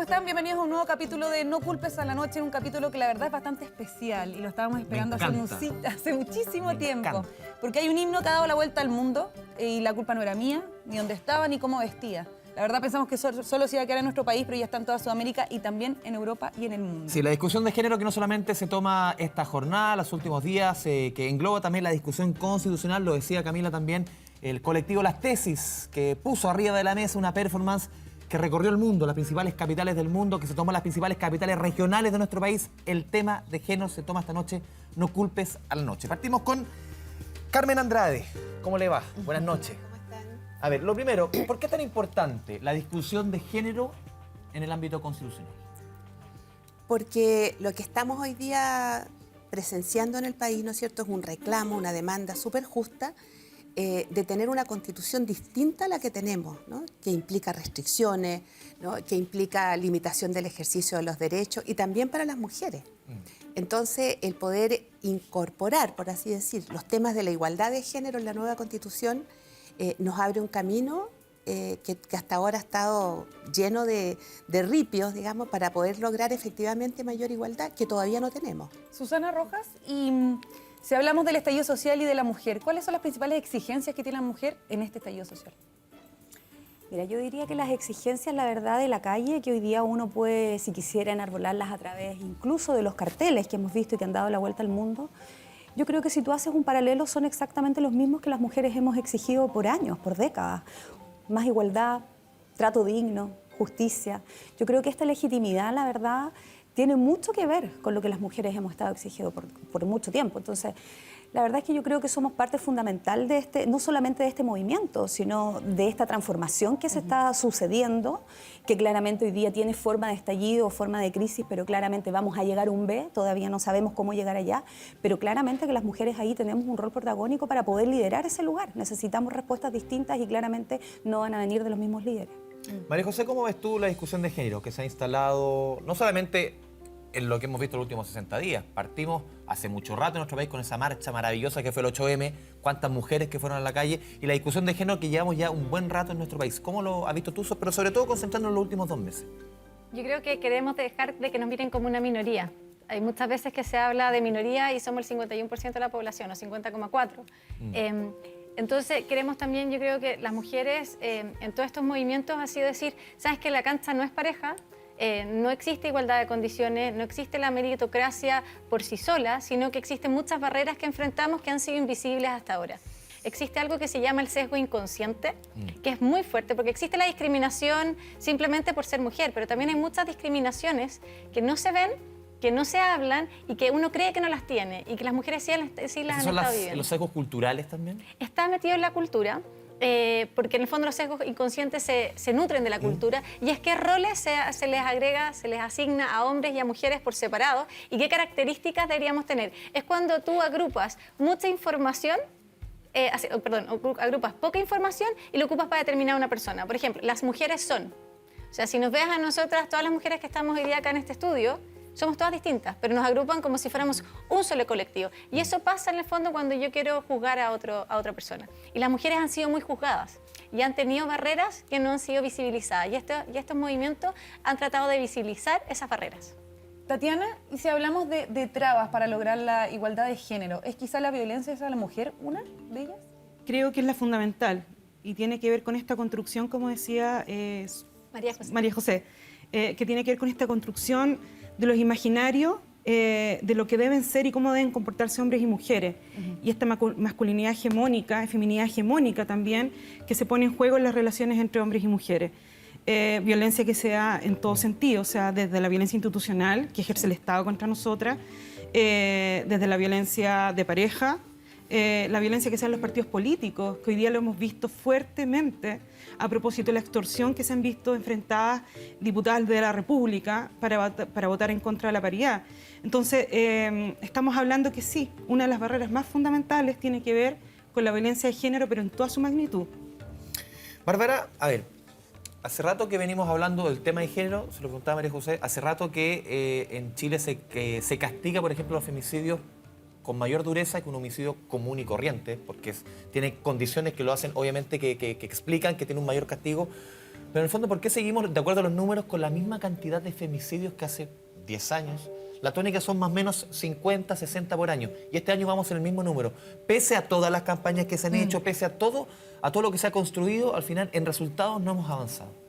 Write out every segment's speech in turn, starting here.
¿cómo están? Bienvenidos a un nuevo capítulo de No culpes a la noche, un capítulo que la verdad es bastante especial y lo estábamos esperando hace muchísimo tiempo. Porque hay un himno que ha dado la vuelta al mundo y la culpa no era mía, ni dónde estaba, ni cómo vestía. La verdad pensamos que solo se iba a quedar en nuestro país, pero ya está en toda Sudamérica y también en Europa y en el mundo. Sí, la discusión de género que no solamente se toma esta jornada, los últimos días, que engloba también la discusión constitucional, lo decía Camila también, el colectivo Las Tesis, que puso arriba de la mesa una performance que recorrió el mundo, las principales capitales del mundo, que se tomó las principales capitales regionales de nuestro país. El tema de género se toma esta noche, No culpes a la noche. Partimos con Carmen Andrade. ¿Cómo le va? Buenas noches. A ver, lo primero, ¿por qué es tan importante la discusión de género en el ámbito constitucional? Porque lo que estamos hoy día presenciando en el país, ¿no es cierto?, es un reclamo, una demanda súper justa de tener una constitución distinta a la que tenemos, ¿no?, que implica restricciones, ¿no?, que implica limitación del ejercicio de los derechos y también para las mujeres. Entonces, el poder incorporar, por así decir, los temas de la igualdad de género en la nueva constitución nos abre un camino que hasta ahora ha estado lleno de ripios, digamos, para poder lograr efectivamente mayor igualdad que todavía no tenemos. Susana Rojas, y si hablamos del estallido social y de la mujer, ¿cuáles son las principales exigencias que tiene la mujer en este estallido social? Mira, yo diría que las exigencias, la verdad, de la calle, que hoy día uno puede, si quisiera, enarbolarlas a través incluso de los carteles que hemos visto y que han dado la vuelta al mundo. Yo creo que si tú haces un paralelo son exactamente los mismos que las mujeres hemos exigido por años, por décadas. Más igualdad, trato digno, justicia. Yo creo que esta legitimidad, la verdad, tiene mucho que ver con lo que las mujeres hemos estado exigiendo por mucho tiempo. Entonces, la verdad es que yo creo que somos parte fundamental de este, no solamente de este movimiento, sino de esta transformación que se está sucediendo, que claramente hoy día tiene forma de estallido, forma de crisis, pero claramente vamos a llegar a un B, todavía no sabemos cómo llegar allá, pero claramente que las mujeres ahí tenemos un rol protagónico para poder liderar ese lugar. Necesitamos respuestas distintas y claramente no van a venir de los mismos líderes. María José, ¿cómo ves tú la discusión de género que se ha instalado, no solamente en lo que hemos visto en los últimos 60 días? Partimos hace mucho rato en nuestro país con esa marcha maravillosa que fue el 8M, cuántas mujeres que fueron a la calle, y la discusión de género que llevamos ya un buen rato en nuestro país. ¿Cómo lo has visto tú, pero sobre todo concentrándonos en los últimos 2 meses? Yo creo que queremos dejar de que nos miren como una minoría. Hay muchas veces que se habla de minoría y somos el 51% de la población, o 50,4%. Entonces queremos también, yo creo que las mujeres en todos estos movimientos ha sido decir, ¿sabes que la cancha no es pareja? No existe igualdad de condiciones, no existe la meritocracia por sí sola, sino que existen muchas barreras que enfrentamos que han sido invisibles hasta ahora. Existe algo que se llama el sesgo inconsciente, que es muy fuerte, porque existe la discriminación simplemente por ser mujer, pero también hay muchas discriminaciones que no se ven, que no se hablan y que uno cree que no las tiene, y que las mujeres sí las han estado viviendo. ¿Los sesgos culturales también? Está metido en la cultura. Porque en el fondo los sesgos inconscientes se nutren de la cultura, y es qué roles se les agrega, se les asigna a hombres y a mujeres por separado y qué características deberíamos tener. Es cuando tú agrupas mucha información, agrupas poca información y lo ocupas para determinar a una persona. Por ejemplo, las mujeres son, o sea, si nos ves a nosotras, todas las mujeres que estamos hoy día acá en este estudio, somos todas distintas, pero nos agrupan como si fuéramos un solo colectivo. Y eso pasa en el fondo cuando yo quiero juzgar a otra persona. Y las mujeres han sido muy juzgadas y han tenido barreras que no han sido visibilizadas. Y estos movimientos han tratado de visibilizar esas barreras. Tatiana, y si hablamos de trabas para lograr la igualdad de género, ¿es quizá la violencia hacia la mujer una de ellas? Creo que es la fundamental y tiene que ver con esta construcción, como decía María José, que tiene que ver con esta construcción de los imaginarios, de lo que deben ser y cómo deben comportarse hombres y mujeres. Y esta masculinidad hegemónica, feminidad hegemónica también, que se pone en juego en las relaciones entre hombres y mujeres. Violencia que se da en todo sentido, o sea, desde la violencia institucional que ejerce el Estado contra nosotras, desde la violencia de pareja, la violencia que se da en los partidos políticos, que hoy día lo hemos visto fuertemente a propósito de la extorsión que se han visto enfrentadas diputadas de la República para votar en contra de la paridad. Entonces, estamos hablando que sí, una de las barreras más fundamentales tiene que ver con la violencia de género, pero en toda su magnitud. Bárbara, a ver, hace rato que venimos hablando del tema de género, se lo preguntaba a María José, hace rato que en Chile se castiga, por ejemplo, los femicidios con mayor dureza que un homicidio común y corriente, porque tiene condiciones que lo hacen, obviamente, que explican que tiene un mayor castigo. Pero en el fondo, ¿por qué seguimos, de acuerdo a los números, con la misma cantidad de femicidios que hace 10 años? La tónica son más o menos 50, 60 por año. Y este año vamos en el mismo número. Pese a todas las campañas que se han hecho, pese a todo lo que se ha construido, al final, en resultados no hemos avanzado.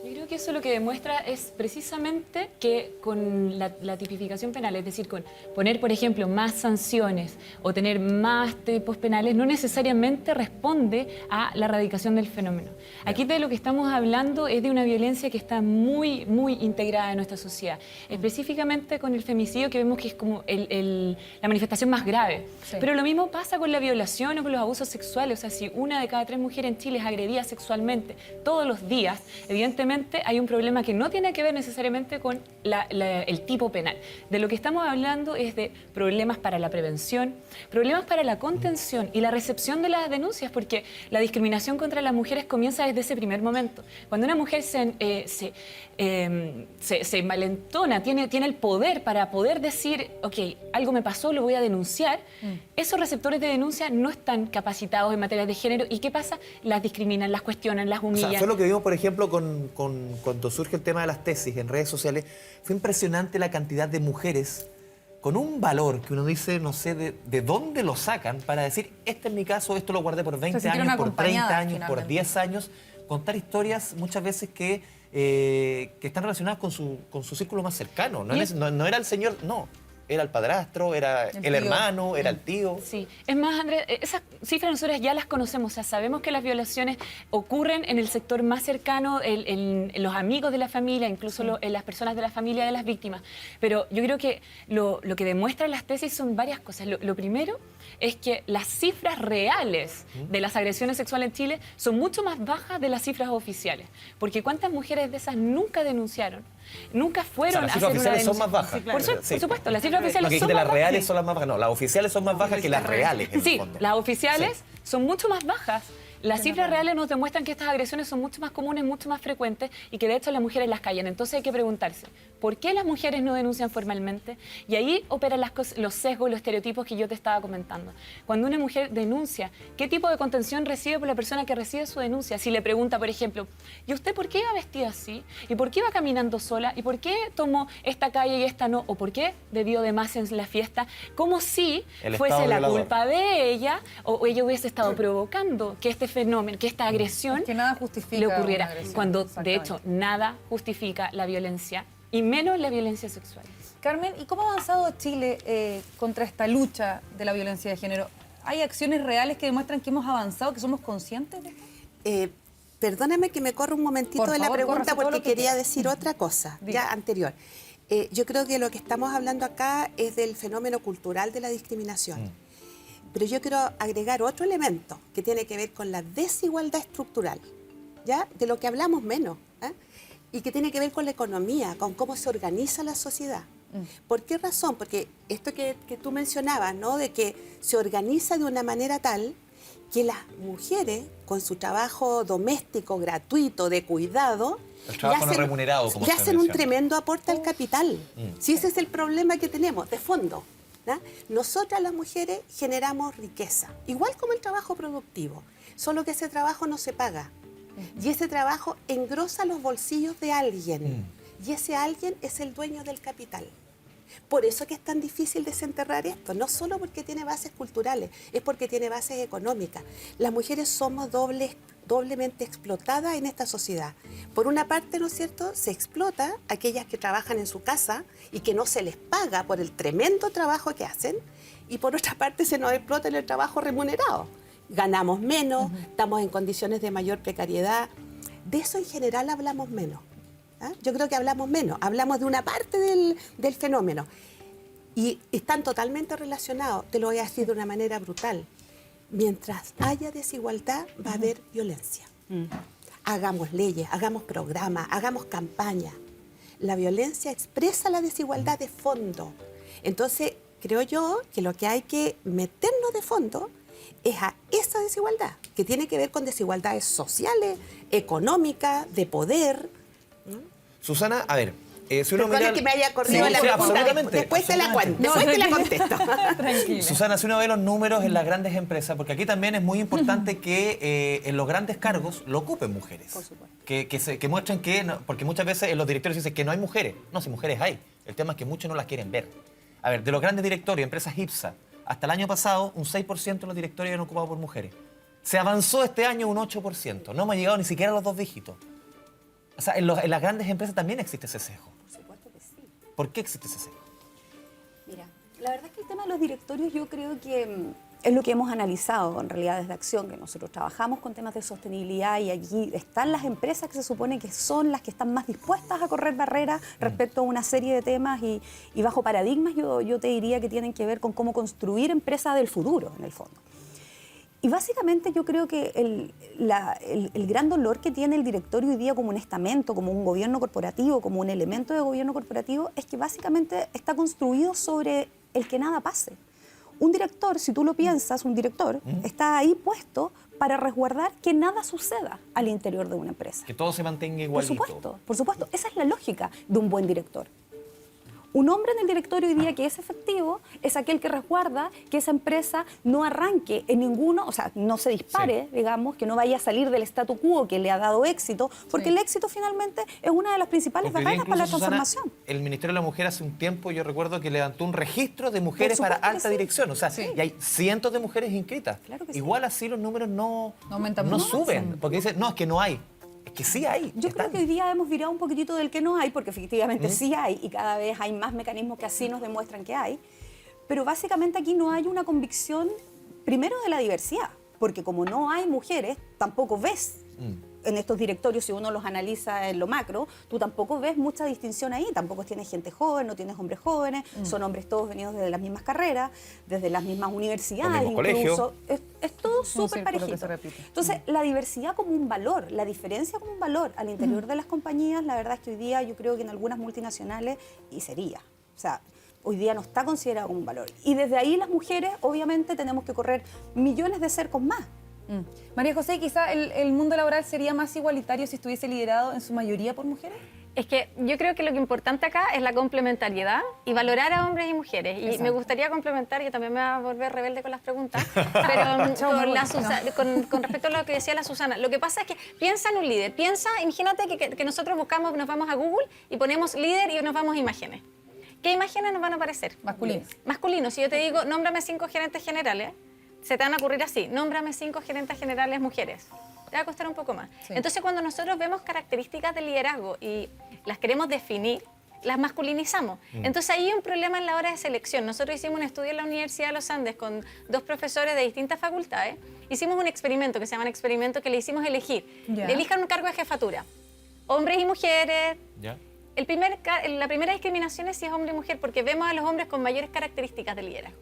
Yo creo que eso lo que demuestra es precisamente que con la tipificación penal, es decir, con poner, por ejemplo, más sanciones o tener más tipos penales, no necesariamente responde a la erradicación del fenómeno. Aquí de lo que estamos hablando es de una violencia que está muy, muy integrada en nuestra sociedad. Específicamente con el femicidio, que vemos que es como la manifestación más grave. Sí. Pero lo mismo pasa con la violación o con los abusos sexuales. O sea, si 1 de cada 3 mujeres en Chile es agredida sexualmente todos los días, evidentemente hay un problema que no tiene que ver necesariamente con el tipo penal. De lo que estamos hablando es de problemas para la prevención, problemas para la contención y la recepción de las denuncias, porque la discriminación contra las mujeres comienza desde ese primer momento. Cuando una mujer se envalentona, tiene el poder para poder decir, ok, algo me pasó, lo voy a denunciar, esos receptores de denuncia no están capacitados en materia de género. ¿Y qué pasa? Las discriminan, las cuestionan, las humillan. O sea, fue lo que vimos, por ejemplo, cuando surge el tema de las tesis en redes sociales. Fue impresionante la cantidad de mujeres con un valor que uno dice, no sé de dónde lo sacan, para decir, este es mi caso, esto lo guardé por 20 años, por 30 años, por 10 años. Contar historias muchas veces que están relacionadas con su círculo más cercano. No era el señor, no. Era el padrastro, era el hermano, era el tío. Sí. Es más, Andrés, esas cifras nosotros ya las conocemos. O sea, sabemos que las violaciones ocurren en el sector más cercano, en los amigos de la familia, incluso en las personas de la familia de las víctimas. Pero yo creo que lo que demuestran las tesis son varias cosas. Lo primero es que las cifras reales de las agresiones sexuales en Chile son mucho más bajas de las cifras oficiales. Porque ¿cuántas mujeres de esas nunca denunciaron? Nunca fueron a hacer una denuncia. Las cifras oficiales son más bajas. Sí, claro. Por supuesto, las cifras oficiales que son más las bajas. reales son las más bajas. No, las oficiales son más bajas que las reales, en el Sí, fondo. las oficiales son mucho más bajas. Las cifras reales nos demuestran que estas agresiones son mucho más comunes, mucho más frecuentes y que de hecho las mujeres las callan. Entonces hay que preguntarse, ¿por qué las mujeres no denuncian formalmente? Y ahí operan los sesgos, los estereotipos que yo te estaba comentando. Cuando una mujer denuncia, ¿qué tipo de contención recibe por la persona que recibe su denuncia? Si le pregunta, por ejemplo, ¿y usted por qué iba vestida así? ¿Y por qué iba caminando sola? ¿Y por qué tomó esta calle y esta no? ¿O por qué bebió de más en la fiesta? Como si fuese la culpa de ella o ella hubiese estado provocando que este fenómeno, que esta agresión que nada justifica le ocurriera, cuando de hecho nada justifica la violencia y menos la violencia sexual. Carmen, ¿y cómo ha avanzado Chile contra esta lucha de la violencia de género? ¿Hay acciones reales que demuestran que hemos avanzado, que somos conscientes de esto? Perdóname que me corra un momentito Por de la favor, pregunta córrase todo porque lo que quería quiera. decir otra cosa, ya anterior. Yo creo que lo que estamos hablando acá es del fenómeno cultural de la discriminación. Pero yo quiero agregar otro elemento que tiene que ver con la desigualdad estructural, ¿ya? De lo que hablamos menos, ¿eh? Y que tiene que ver con la economía, con cómo se organiza la sociedad. ¿Por qué razón? Porque esto que tú mencionabas, ¿no? De que se organiza de una manera tal que las mujeres, con su trabajo doméstico, gratuito, de cuidado, El trabajo no remunerado, como le se hacen un menciona. tremendo aporte al capital. Si ese es el problema que tenemos, de fondo. ¿Ya? Nosotras las mujeres generamos riqueza, igual como el trabajo productivo, solo que ese trabajo no se paga. Y ese trabajo engrosa los bolsillos de alguien. Y ese alguien es el dueño del capital. Por eso que es tan difícil desenterrar esto, no solo porque tiene bases culturales, es porque tiene bases económicas. Las mujeres somos doblemente explotadas en esta sociedad. Por una parte, ¿no es cierto?, se explota a aquellas que trabajan en su casa y que no se les paga por el tremendo trabajo que hacen, y por otra parte se nos explota en el trabajo remunerado. Ganamos menos, estamos en condiciones de mayor precariedad. De eso en general hablamos menos. ¿Ah? Yo creo que hablamos menos, hablamos de una parte del fenómeno. Y están totalmente relacionados, te lo voy a decir de una manera brutal. Mientras haya desigualdad, va a haber violencia. Hagamos leyes, hagamos programas, hagamos campañas. La violencia expresa la desigualdad de fondo. Entonces, creo yo que lo que hay que meternos de fondo es a esa desigualdad, que tiene que ver con desigualdades sociales, económicas, de poder. Susana, a ver, Si uno Perdona mira- que me haya corrido Sí, la sí, pregunta. absolutamente, Después te la cuento. No, Después te la tranquila. contesto. Tranquila. Susana, si uno ve los números en las grandes empresas, porque aquí también es muy importante que en los grandes cargos lo ocupen mujeres. Por supuesto. Que muestren que, porque muchas veces en los directorios dicen que no hay mujeres. No, si mujeres hay. El tema es que muchos no las quieren ver. A ver, de los grandes directorios, empresas IPSA, hasta el año pasado, un 6% de los directorios eran ocupados por mujeres. Se avanzó este año un 8%. No hemos llegado ni siquiera a los 2 dígitos. O sea, en las grandes empresas también existe ese sesgo. Por supuesto que sí. ¿Por qué existe ese sesgo? Mira, la verdad es que el tema de los directorios yo creo que es lo que hemos analizado en realidad desde Acción, que nosotros trabajamos con temas de sostenibilidad y allí están las empresas que se supone que son las que están más dispuestas a correr barreras respecto a una serie de temas y bajo paradigmas yo te diría que tienen que ver con cómo construir empresas del futuro en el fondo. Y básicamente yo creo que el gran dolor que tiene el directorio hoy día como un estamento, como un gobierno corporativo, como un elemento de gobierno corporativo, es que básicamente está construido sobre el que nada pase. Un director, si tú lo piensas, un director está ahí puesto para resguardar que nada suceda al interior de una empresa. Que todo se mantenga igualito. Por supuesto. Esa es la lógica de un buen director. Un hombre en el directorio hoy día que es efectivo es aquel que resguarda que esa empresa no arranque en ninguno, o sea, no se dispare, digamos, que no vaya a salir del statu quo que le ha dado éxito, porque el éxito finalmente es una de las principales Porque barreras para la incluso, Susana, transformación. el Ministerio de la Mujer hace un tiempo, yo recuerdo que levantó un registro de mujeres para supuesto que alta sí. dirección. O sea, y hay cientos de mujeres inscritas. Claro que sí. Igual así los números no aumentan, no no suben. avanzan. Porque dicen, no, es que no hay. Es que sí hay. Yo creo que hoy día hemos virado un poquitito del que no hay, porque efectivamente ¿Mm? sí hay y cada vez hay más mecanismos que así nos demuestran que hay. Pero básicamente aquí no hay una convicción, primero, de la diversidad, porque como no hay mujeres, tampoco ves en estos directorios, si uno los analiza en lo macro, tú tampoco ves mucha distinción ahí, tampoco tienes gente joven, no tienes hombres jóvenes, son hombres todos venidos desde las mismas carreras, desde las mismas universidades, Los mismos incluso. Es todo un súper círculo que parejito. se repite. Entonces, la diversidad como un valor, la diferencia como un valor al interior de las compañías, la verdad es que hoy día yo creo que en algunas multinacionales, y sería, o sea, hoy día no está considerado como un valor. Y desde ahí las mujeres, obviamente, tenemos que correr millones de cercos más. María José, quizá el mundo laboral sería más igualitario si estuviese liderado en su mayoría por mujeres. Es que yo creo que lo que importante acá es la complementariedad y valorar a hombres y mujeres. Y me gustaría complementar, que también me va a volver rebelde con las preguntas, pero con respecto a lo que decía la Susana, lo que pasa es que piensa en un líder, imagínate que nosotros buscamos, nos vamos a Google y ponemos líder y nos vamos a imágenes. ¿Qué imágenes nos van a aparecer? Masculinos. Masculinos. Si yo te digo, nómbrame 5 gerentes generales, se te van a ocurrir así, nómbrame 5 gerentes generales mujeres. Te va a costar un poco más. Sí. Entonces, cuando nosotros vemos características de liderazgo y las queremos definir, las masculinizamos. Entonces, ahí hay un problema en la hora de selección. Nosotros hicimos un estudio en la Universidad de los Andes con 2 profesores de distintas facultades. Hicimos un experimento que se llama un experimento que le hicimos elegir. Ya. Elijan un cargo de jefatura. Hombres y mujeres. ¿Ya? La primera discriminación es si es hombre y mujer, porque vemos a los hombres con mayores características de liderazgo.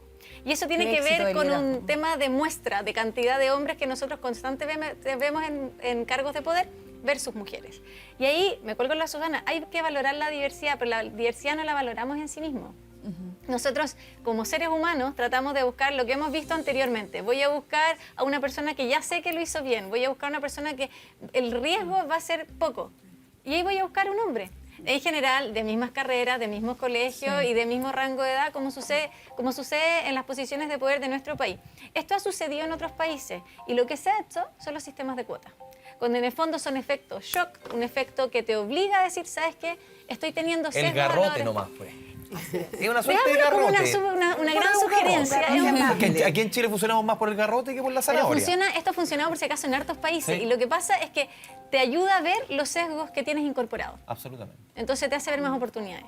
Y eso tiene que éxito ver de con liderazgo. un tema de muestra, de cantidad de hombres que nosotros constantemente vemos en cargos de poder versus mujeres. Y ahí, me cuelgo en la Susana, hay que valorar la diversidad, pero la diversidad no la valoramos en sí mismo. Nosotros, como seres humanos, tratamos de buscar lo que hemos visto anteriormente. Voy a buscar a una persona que ya sé que lo hizo bien, voy a buscar a una persona que el riesgo va a ser poco. Y ahí voy a buscar un hombre. En general, de mismas carreras, de mismos colegios y de mismo rango de edad, como sucede en las posiciones de poder de nuestro país. Esto ha sucedido en otros países y lo que se ha hecho son los sistemas de cuotas. Cuando en el fondo son efectos shock, un efecto que te obliga a decir, ¿sabes qué? Estoy teniendo sesgo. El garrote a la hora nomás fue. Es una de... suerte de Veámoslo como garrote. una gran sugerencia. Es un- Que aquí en Chile funcionamos más por el garrote que por la Pero zanahoria. esto ha funcionado por si acaso en hartos países Sí. y lo que pasa es que te ayuda a ver los sesgos que tienes incorporados. Absolutamente. Entonces te hace ver más oportunidades.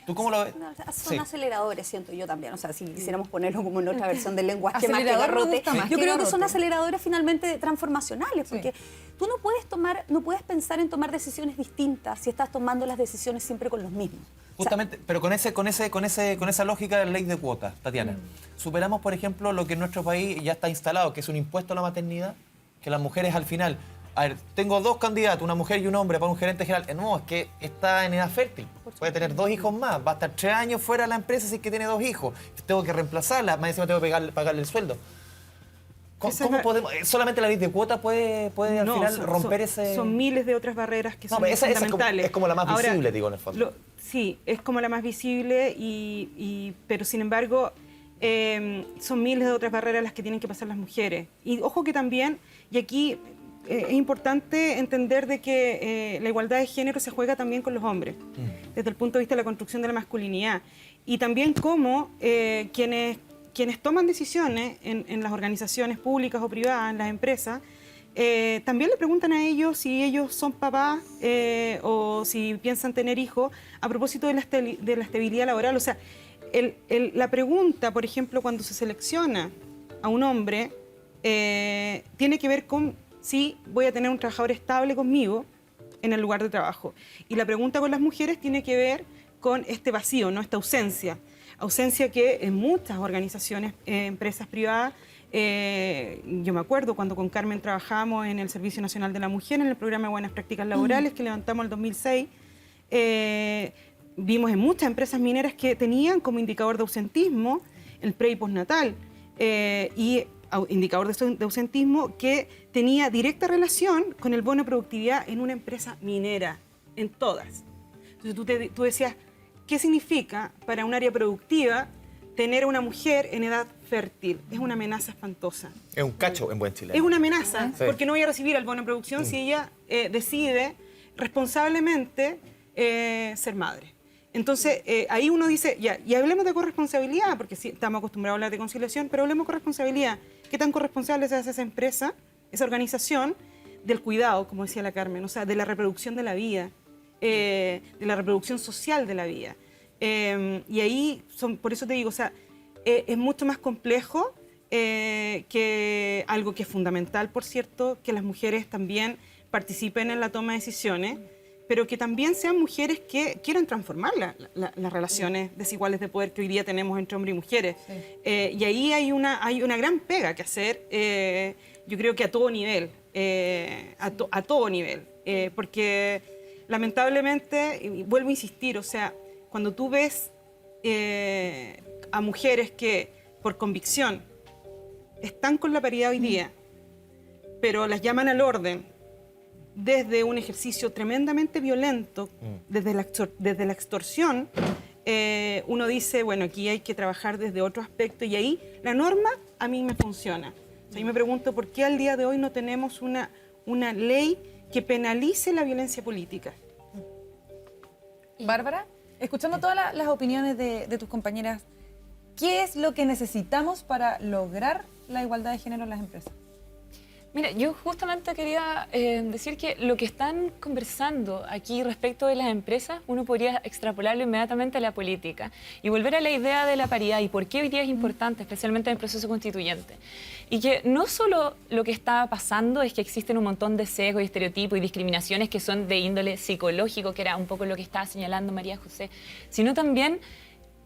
¿Tú cómo lo ves? Son Sí. aceleradores, siento yo también. O sea, si quisiéramos ponerlo como en otra versión del lenguaje más que Acelerador me garrote, gusta más yo que creo que son garrote. aceleradores finalmente transformacionales, porque tú no puedes pensar en tomar decisiones distintas si estás tomando las decisiones siempre con los mismos. Justamente, pero con esa lógica de ley de cuotas, Tatiana, superamos, por ejemplo, lo que en nuestro país ya está instalado, que es un impuesto a la maternidad, que las mujeres al final, a ver, tengo 2 candidatos, una mujer y un hombre para un gerente general, no, es que está en edad fértil, puede tener 2 hijos más, va a estar 3 años fuera de la empresa si es que tiene 2 hijos, tengo que reemplazarla, más encima tengo que pagarle el sueldo. ¿Cómo podemos? ¿Solamente la ley de cuota puede al final romper ese...? Son miles de otras barreras que son fundamentales. Es como la más visible, digo, en el fondo. Sí, es como la más visible, pero sin embargo son miles de otras barreras las que tienen que pasar las mujeres. Y ojo que también, y aquí es importante entender de que la igualdad de género se juega también con los hombres, desde el punto de vista de la construcción de la masculinidad. Y también cómo quienes toman decisiones en las organizaciones públicas o privadas, en las empresas, también le preguntan a ellos si ellos son papás o si piensan tener hijos a propósito de la estabilidad laboral. O sea, la pregunta, por ejemplo, cuando se selecciona a un hombre, tiene que ver con si voy a tener un trabajador estable conmigo en el lugar de trabajo. Y la pregunta con las mujeres tiene que ver con este vacío, ¿no? Esta ausencia que en muchas organizaciones, empresas privadas, yo me acuerdo cuando con Carmen trabajamos en el Servicio Nacional de la Mujer, en el programa de Buenas Prácticas Laborales que levantamos en el 2006, vimos en muchas empresas mineras que tenían como indicador de ausentismo el pre- y postnatal, y indicador de ausentismo que tenía directa relación con el bono de productividad en una empresa minera, en todas. Entonces tú decías, ¿qué significa para un área productiva tener a una mujer en edad fértil? Es una amenaza espantosa. Es un cacho en buen chileno. Es una amenaza, porque no voy a recibir el bono de producción si ella decide responsablemente ser madre. Entonces, ahí uno dice, ya, y hablemos de corresponsabilidad, porque sí, estamos acostumbrados a hablar de conciliación, pero hablemos de corresponsabilidad. ¿Qué tan corresponsable se hace esa empresa, esa organización, del cuidado, como decía la Carmen, o sea, de la reproducción de la vida, de la reproducción social de la vida? Y ahí, por eso te digo, o sea, es mucho más complejo que algo que es fundamental, por cierto, que las mujeres también participen en la toma de decisiones, pero que también sean mujeres que quieran transformar las relaciones desiguales de poder que hoy día tenemos entre hombres y mujeres. Y ahí hay una gran pega que hacer, yo creo que a todo nivel, a todo nivel, porque lamentablemente, y vuelvo a insistir, o sea, cuando tú ves a mujeres que por convicción están con la paridad hoy día, pero las llaman al orden desde un ejercicio tremendamente violento, desde la extorsión, uno dice, bueno, aquí hay que trabajar desde otro aspecto, y ahí la norma a mí me funciona. O sea, yo me pregunto por qué al día de hoy no tenemos una ley que penalice la violencia política. Bárbara, escuchando todas las opiniones de tus compañeras, ¿qué es lo que necesitamos para lograr la igualdad de género en las empresas? Mira, yo justamente quería decir que lo que están conversando aquí respecto de las empresas, uno podría extrapolarlo inmediatamente a la política y volver a la idea de la paridad y por qué hoy día es importante, especialmente en el proceso constituyente. Y que no solo lo que está pasando es que existen un montón de sesgos y estereotipos y discriminaciones que son de índole psicológico, que era un poco lo que estaba señalando María José, sino también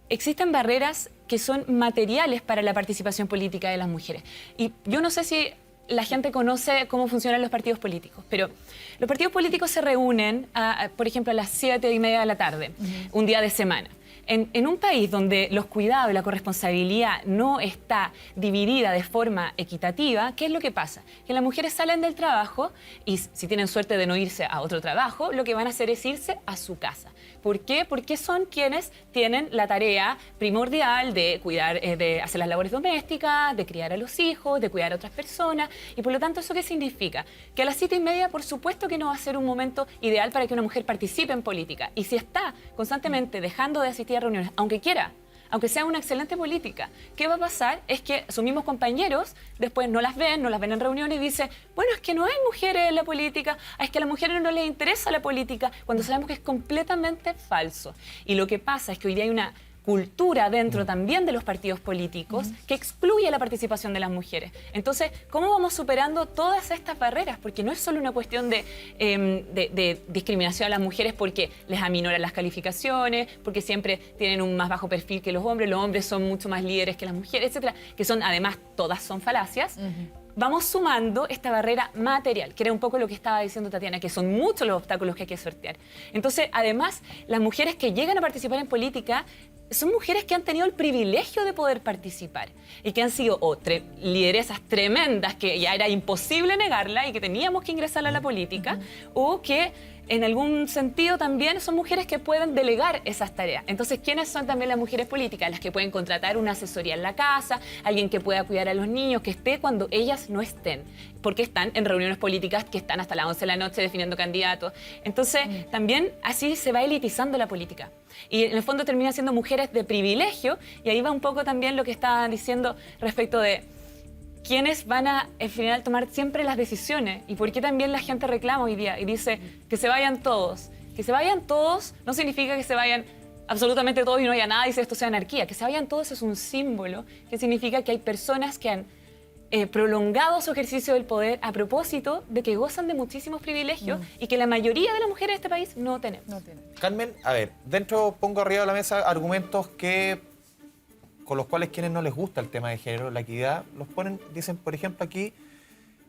existen barreras que son materiales para la participación política de las mujeres. Y yo no sé si la gente conoce cómo funcionan los partidos políticos, pero los partidos políticos se reúnen, por ejemplo, a las 7:30 de la tarde, un día de semana. En un país donde los cuidados y la corresponsabilidad no está dividida de forma equitativa, ¿qué es lo que pasa? Que las mujeres salen del trabajo y si tienen suerte de no irse a otro trabajo, lo que van a hacer es irse a su casa. ¿Por qué? Porque son quienes tienen la tarea primordial de cuidar, de hacer las labores domésticas, de criar a los hijos, de cuidar a otras personas. Y por lo tanto, ¿eso qué significa? Que a las 7:30, por supuesto que no va a ser un momento ideal para que una mujer participe en política. Y si está constantemente dejando de asistir a reuniones, aunque quiera, aunque sea una excelente política, ¿qué va a pasar? Es que sus mismos compañeros después no las ven en reuniones y dicen, bueno, es que no hay mujeres en la política, es que a las mujeres no les interesa la política, cuando sabemos que es completamente falso. Y lo que pasa es que hoy día hay una cultura dentro también de los partidos políticos que excluye la participación de las mujeres. Entonces, ¿cómo vamos superando todas estas barreras? Porque no es solo una cuestión de discriminación a las mujeres porque les aminoran las calificaciones, porque siempre tienen un más bajo perfil que los hombres son mucho más líderes que las mujeres, etcétera, que son, además, todas son falacias. Vamos sumando esta barrera material, que era un poco lo que estaba diciendo Tatiana, que son muchos los obstáculos que hay que sortear. Entonces, además, las mujeres que llegan a participar en política son mujeres que han tenido el privilegio de poder participar y que han sido lideresas tremendas que ya era imposible negarla y que teníamos que ingresar a la política, o que en algún sentido también son mujeres que pueden delegar esas tareas. Entonces, ¿quiénes son también las mujeres políticas? Las que pueden contratar una asesoría en la casa, alguien que pueda cuidar a los niños, que esté cuando ellas no estén, porque están en reuniones políticas que están hasta las 11 de la noche definiendo candidatos. Entonces, también así se va elitizando la política. Y en el fondo terminan siendo mujeres de privilegio, y ahí va un poco también lo que estaba diciendo respecto de quiénes van a, al final, tomar siempre las decisiones y por qué también la gente reclama hoy día y dice que se vayan todos. Que se vayan todos no significa que se vayan absolutamente todos y no haya nada y dice esto sea anarquía. Que se vayan todos es un símbolo que significa que hay personas que han prolongado su ejercicio del poder a propósito de que gozan de muchísimos privilegios y que la mayoría de las mujeres de este país no tenemos. Carmen, a ver, dentro pongo arriba de la mesa argumentos con los cuales quienes no les gusta el tema de género, la equidad, los ponen, dicen, por ejemplo, aquí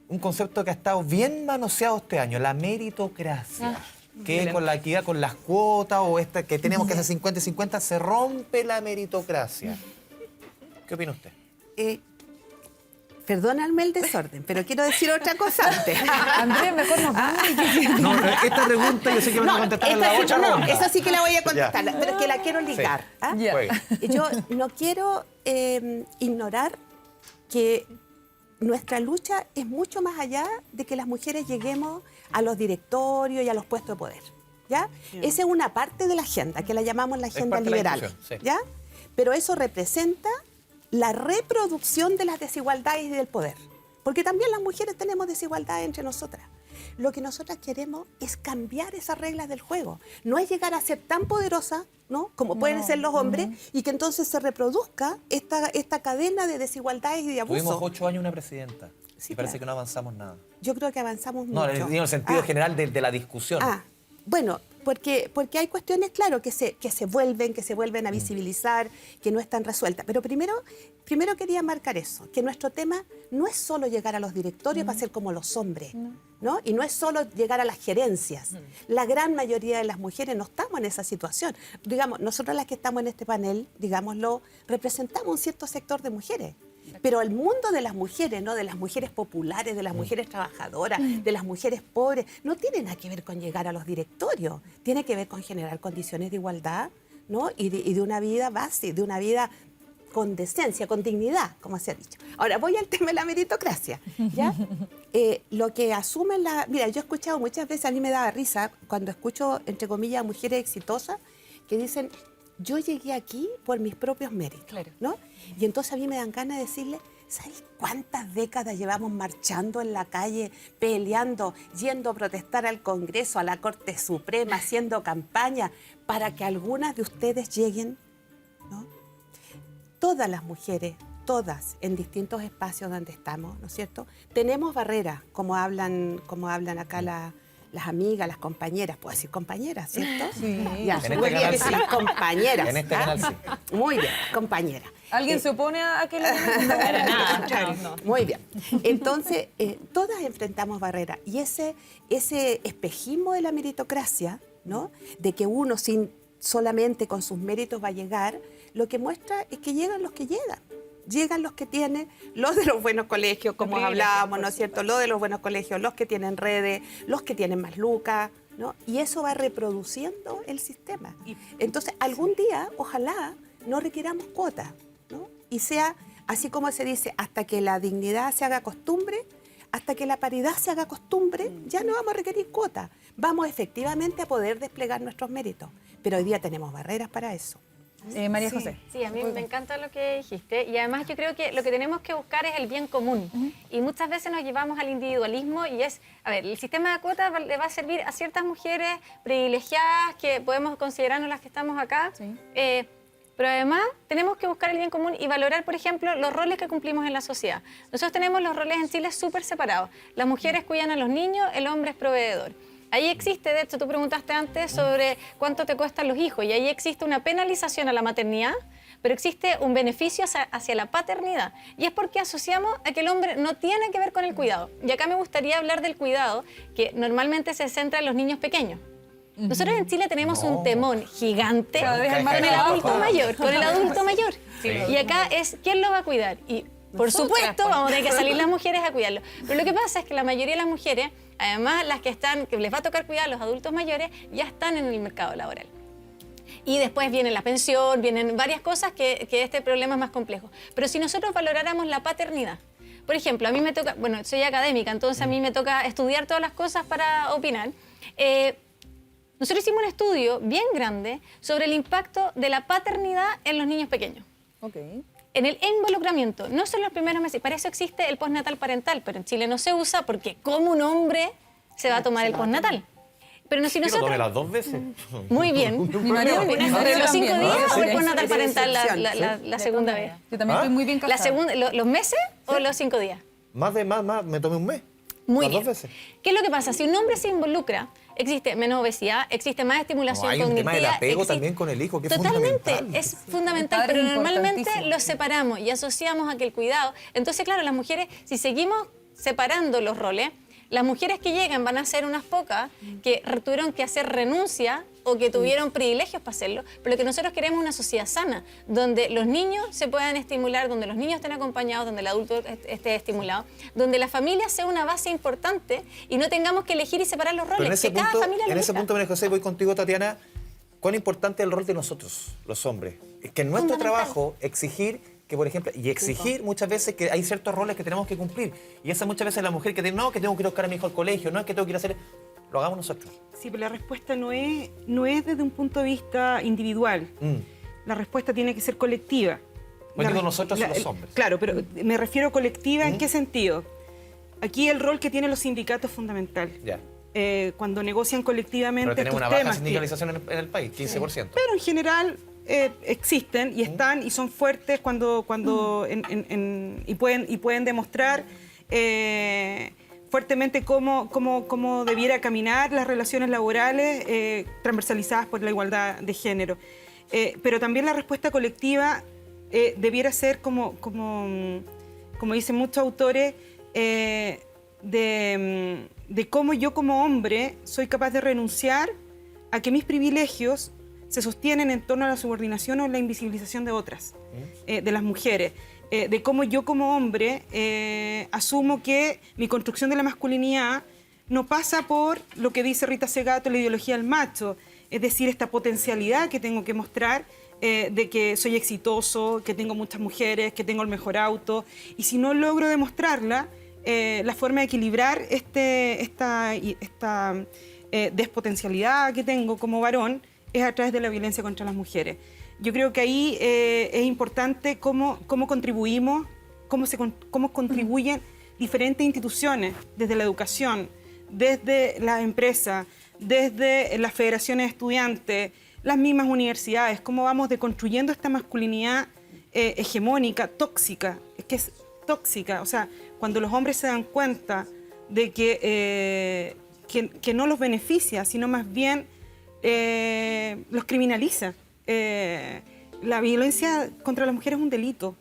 un concepto que ha estado bien manoseado este año, la meritocracia. Que con la equidad, con las cuotas o esta que tenemos que hacer 50 y 50, se rompe la meritocracia. ¿Qué opina usted? Perdóname el desorden, pero quiero decir otra cosa antes. Andrés, mejor nos vamos. No, esta pregunta yo sé que van a contestar en la otra ronda. Esa sí que la voy a contestar, pero es que la quiero ligar. Sí. ¿Ah? Juegue. Yo no quiero ignorar que nuestra lucha es mucho más allá de que las mujeres lleguemos a los directorios y a los puestos de poder. ¿Ya? Esa es una parte de la agenda, que la llamamos la agenda liberal. Sí. ¿Ya? Pero eso representa la reproducción de las desigualdades y del poder. Porque también las mujeres tenemos desigualdades entre nosotras. Lo que nosotras queremos es cambiar esas reglas del juego. No es llegar a ser tan poderosa, ¿no?, como pueden ser los hombres, y que entonces se reproduzca esta cadena de desigualdades y de abusos. Tuvimos 8 años una presidenta Sí, y parece claro. que no avanzamos nada. Yo creo que avanzamos No, mucho. en el sentido general de la discusión. Bueno, porque hay cuestiones, claro, que se vuelven a visibilizar, que no están resueltas. Pero primero quería marcar eso, que nuestro tema no es solo llegar a los directorios para ser como los hombres, ¿no? Y no es solo llegar a las gerencias. La gran mayoría de las mujeres no estamos en esa situación. Digamos, nosotros las que estamos en este panel, digámoslo, representamos un cierto sector de mujeres. Pero el mundo de las mujeres, ¿no?, de las mujeres populares, de las mujeres trabajadoras, de las mujeres pobres, no tiene nada que ver con llegar a los directorios. Tiene que ver con generar condiciones de igualdad, ¿no?, y de una vida básica, de una vida con decencia, con dignidad, como se ha dicho. Ahora, voy al tema de la meritocracia, ¿ya? Lo que asumen la... Mira, yo he escuchado muchas veces, a mí me daba risa cuando escucho, entre comillas, mujeres exitosas que dicen, yo llegué aquí por mis propios méritos, Claro. ¿no? Y entonces a mí me dan ganas de decirle, ¿sabes cuántas décadas llevamos marchando en la calle, peleando, yendo a protestar al Congreso, a la Corte Suprema, haciendo campaña para que algunas de ustedes lleguen, ¿no? Todas las mujeres, todas, en distintos espacios donde estamos, ¿no es cierto? Tenemos barreras, como hablan acá las amigas, las compañeras, puedo decir compañeras, ¿cierto? Sí. Ya, En este muy bien, canal sí, sí. compañeras. En este canal sí. Muy bien, compañera. ¿Alguien se opone a que Para nada. No. Muy bien. Entonces, todas enfrentamos barreras. Y ese espejismo de la meritocracia, ¿no?, de que uno solamente con sus méritos va a llegar, lo que muestra es que llegan los que llegan. Llegan los que tienen, los de los buenos colegios, como hablábamos, ¿no es cierto? Los de los buenos colegios, los que tienen redes, los que tienen más lucas, ¿no? Y eso va reproduciendo el sistema. Entonces, algún día, ojalá, no requiramos cuotas, ¿no? Y sea, así como se dice, hasta que la dignidad se haga costumbre, hasta que la paridad se haga costumbre, ya no vamos a requerir cuotas. Vamos efectivamente a poder desplegar nuestros méritos. Pero hoy día tenemos barreras para eso. María José. Sí, a mí me encanta lo que dijiste y además yo creo que lo que tenemos que buscar es el bien común y muchas veces nos llevamos al individualismo y es, a ver, el sistema de cuotas le va a servir a ciertas mujeres privilegiadas que podemos considerarnos las que estamos acá, Sí. pero además tenemos que buscar el bien común y valorar, por ejemplo, los roles que cumplimos en la sociedad. Nosotros tenemos los roles en Chile súper separados. Las mujeres cuidan a los niños, el hombre es proveedor. Ahí existe, de hecho, tú preguntaste antes sobre cuánto te cuestan los hijos, y ahí existe una penalización a la maternidad, pero existe un beneficio hacia la paternidad. Y es porque asociamos a que el hombre no tiene que ver con el cuidado. Y acá me gustaría hablar del cuidado, que normalmente se centra en los niños pequeños. Nosotros en Chile tenemos un temón gigante Cada vez con más el abajo. adulto mayor, con el adulto mayor. Y acá es, ¿quién lo va a cuidar? Y por supuesto, vamos a tener que salir las mujeres a cuidarlo. Pero lo que pasa es que la mayoría de las mujeres, además las que les va a tocar cuidar a los adultos mayores, ya están en el mercado laboral. Y después viene la pensión, vienen varias cosas que este problema es más complejo. Pero si nosotros valoráramos la paternidad, por ejemplo, a mí me toca, bueno, soy académica, entonces a mí me toca estudiar todas las cosas para opinar. Nosotros hicimos un estudio bien grande sobre el impacto de la paternidad en los niños pequeños. Okay. En el involucramiento, no son los primeros meses, para eso existe el postnatal parental, pero en Chile no se usa porque ¿cómo un hombre se va a tomar el postnatal? Pero si nosotros... Lo tomé las 2 veces. Muy bien. Mi marido ¿Entre los 5 también. días o el Sí, postnatal sí, parental excepción, la segunda vez? Yo también estoy muy bien ¿La casada. segunda, los meses o los 5 días? Más, me tomé un mes. Muy Las bien. 2 veces. ¿Qué es lo que pasa? Si un hombre se involucra, existe menos obesidad, existe más estimulación No, hay un cognitiva. tema del apego existe- también con el hijo, que es Totalmente, fundamental. es fundamental, El padre pero es normalmente importantísimo. los separamos y asociamos a que el cuidado... Entonces, claro, las mujeres, si seguimos separando los roles, las mujeres que llegan van a ser unas pocas que tuvieron que hacer renuncia o que tuvieron privilegios para hacerlo, pero lo que nosotros queremos es una sociedad sana, donde los niños se puedan estimular, donde los niños estén acompañados, donde el adulto esté estimulado, donde la familia sea una base importante y no tengamos que elegir y separar los roles, Pero en ese que cada punto, familia lo en ese elija. punto, María José, voy contigo, Tatiana. ¿Cuán importante es el rol de nosotros, los hombres? Es que en nuestro Fundamental. trabajo exigir que, por ejemplo, y exigir muchas veces que hay ciertos roles que tenemos que cumplir. Y esa muchas veces la mujer que dice, no, que tengo que ir a buscar a mi hijo al colegio, no es que tengo que ir a hacer... Lo hagamos nosotros. Sí, pero la respuesta no es desde un punto de vista individual. La respuesta tiene que ser colectiva. Bueno, digo re- nosotros los hombres. Claro, pero me refiero a colectiva, ¿en qué sentido? Aquí el rol que tienen los sindicatos es fundamental. Ya. Cuando negocian colectivamente Pero tenemos estos una baja temas. sindicalización en el país, 15%. Pero en general existen y están y son fuertes y pueden demostrar fuertemente cómo debiera caminar las relaciones laborales transversalizadas por la igualdad de género. Pero también la respuesta colectiva debiera ser, como dicen muchos autores, de cómo yo como hombre soy capaz de renunciar a que mis privilegios se sostienen en torno a la subordinación o la invisibilización de otras, de las mujeres. De cómo yo como hombre asumo que mi construcción de la masculinidad no pasa por lo que dice Rita Segato, la ideología del macho, es decir, esta potencialidad que tengo que mostrar de que soy exitoso, que tengo muchas mujeres, que tengo el mejor auto, y si no logro demostrarla, la forma de equilibrar esta despotencialidad que tengo como varón es a través de la violencia contra las mujeres. Yo creo que ahí es importante cómo contribuimos, cómo contribuyen diferentes instituciones, desde la educación, desde las empresas, desde las federaciones de estudiantes, las mismas universidades, cómo vamos deconstruyendo esta masculinidad hegemónica, tóxica, es que es tóxica. O sea, cuando los hombres se dan cuenta de que no los beneficia, sino más bien los criminaliza. La violencia contra las mujeres es un delito.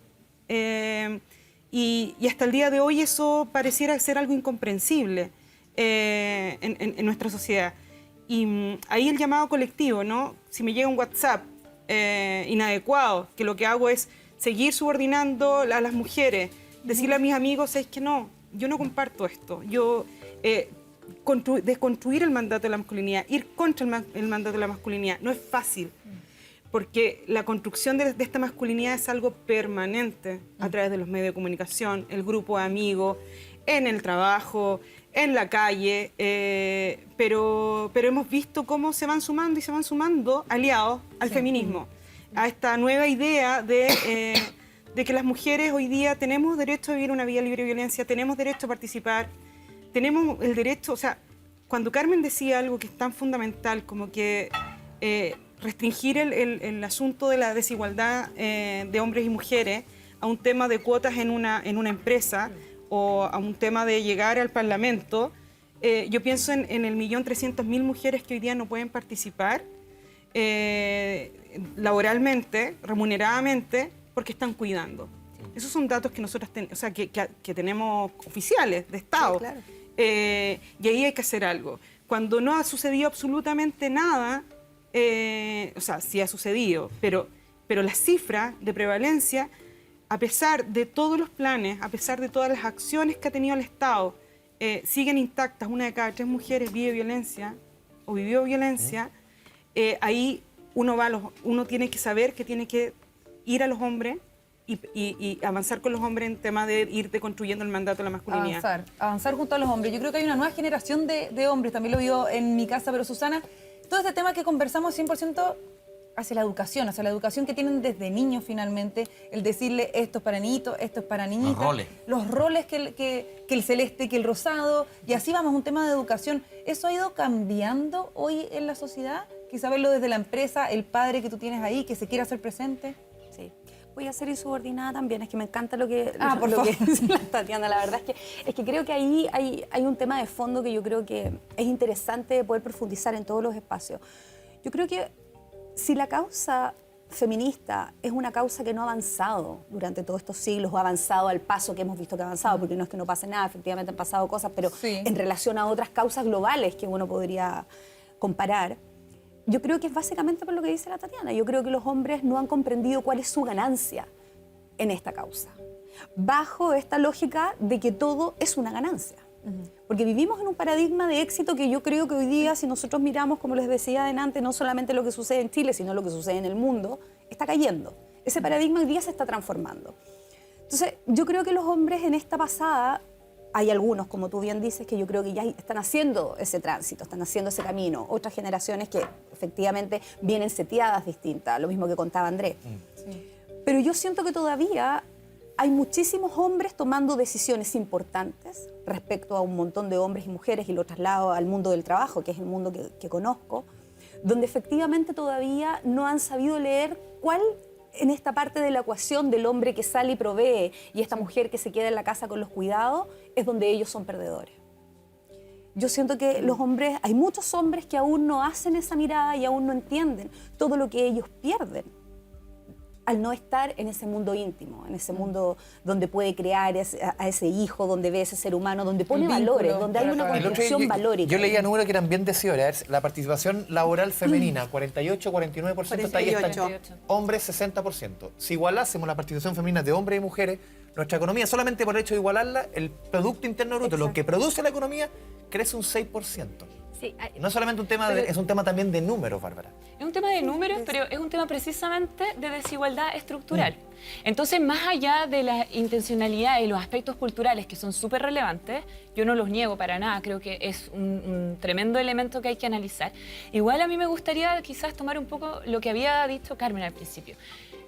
Y hasta el día de hoy eso pareciera ser algo incomprensible en nuestra sociedad. Y ahí el llamado colectivo, ¿no? Si me llega un WhatsApp inadecuado, que lo que hago es seguir subordinando a las mujeres, decirle a mis amigos, es que no, yo no comparto esto. Yo desconstruir el mandato de la masculinidad, ir contra el mandato de la masculinidad, no es fácil. Porque la construcción de esta masculinidad es algo permanente a través de los medios de comunicación, el grupo de amigos, en el trabajo, en la calle, pero hemos visto cómo se van sumando aliados al feminismo, a esta nueva idea de que las mujeres hoy día tenemos derecho a vivir una vida libre de violencia, tenemos derecho a participar, tenemos el derecho, o sea, cuando Carmen decía algo que es tan fundamental como que restringir el asunto de la desigualdad de hombres y mujeres a un tema de cuotas en una empresa o a un tema de llegar al Parlamento, yo pienso en el 1.300.000 mujeres que hoy día no pueden participar laboralmente, remuneradamente, porque están cuidando. Esos son datos que nosotros que tenemos oficiales de Estado. Sí, claro. y ahí hay que hacer algo. Cuando no ha sucedido absolutamente nada, o sea, sí ha sucedido, pero las cifras de prevalencia, a pesar de todos los planes, a pesar de todas las acciones que ha tenido el Estado, siguen intactas. 1 de cada 3 mujeres vive violencia o vivió violencia. Ahí uno tiene que saber que tiene que ir a los hombres y avanzar con los hombres en tema de ir deconstruyendo el mandato de la masculinidad. Avanzar junto a los hombres. Yo creo que hay una nueva generación de hombres, también lo vivo en mi casa, pero Susana, todo este tema que conversamos 100% hacia la educación que tienen desde niños finalmente, el decirle esto es para niñitos, esto es para niñitas. Los roles que el celeste, que el rosado, y así vamos, un tema de educación. ¿Eso ha ido cambiando hoy en la sociedad? Quizá verlo desde la empresa, el padre que tú tienes ahí, que se quiere hacer presente. Sí. Voy a ser insubordinada también, es que me encanta lo que que dice la Tatiana. La verdad es que creo que ahí hay un tema de fondo que yo creo que es interesante poder profundizar en todos los espacios. Yo creo que si la causa feminista es una causa que no ha avanzado durante todos estos siglos, o ha avanzado al paso que hemos visto que ha avanzado, porque no es que no pase nada, efectivamente han pasado cosas, pero en relación a otras causas globales que uno podría comparar, yo creo que es básicamente por lo que dice la Tatiana. Yo creo que los hombres no han comprendido cuál es su ganancia en esta causa, bajo esta lógica de que todo es una ganancia. Porque vivimos en un paradigma de éxito que yo creo que hoy día, si nosotros miramos, como les decía adelante, no solamente lo que sucede en Chile, sino lo que sucede en el mundo, está cayendo. Ese paradigma hoy día se está transformando. Entonces, yo creo que los hombres en esta pasada, hay algunos, como tú bien dices, que yo creo que ya están haciendo ese tránsito, están haciendo ese camino. Otras generaciones que efectivamente vienen seteadas distintas, lo mismo que contaba Andrés. Pero yo siento que todavía hay muchísimos hombres tomando decisiones importantes respecto a un montón de hombres y mujeres, y lo traslado al mundo del trabajo, que es el mundo que conozco, donde efectivamente todavía no han sabido leer cuál en esta parte de la ecuación del hombre que sale y provee y esta mujer que se queda en la casa con los cuidados, es donde ellos son perdedores. Yo siento que los hombres, hay muchos hombres que aún no hacen esa mirada y aún no entienden todo lo que ellos pierden al no estar en ese mundo íntimo, en ese mundo donde puede crear a ese hijo, donde ve ese ser humano, donde pone valores, donde hay una construcción valórica. Yo leía números que eran bien decidores. La participación laboral femenina, 48-49% está ahí. Hombres, 60%. Si igualásemos la participación femenina de hombres y mujeres, nuestra economía, solamente por el hecho de igualarla, el Producto Interno Bruto, lo que produce la economía, crece un 6%. Sí, no es solamente un tema, es un tema también de números, Bárbara. Es un tema de números, pero es un tema precisamente de desigualdad estructural. Entonces, más allá de la intencionalidad y los aspectos culturales, que son súper relevantes, yo no los niego para nada, creo que es un tremendo elemento que hay que analizar. Igual a mí me gustaría quizás tomar un poco lo que había dicho Carmen al principio.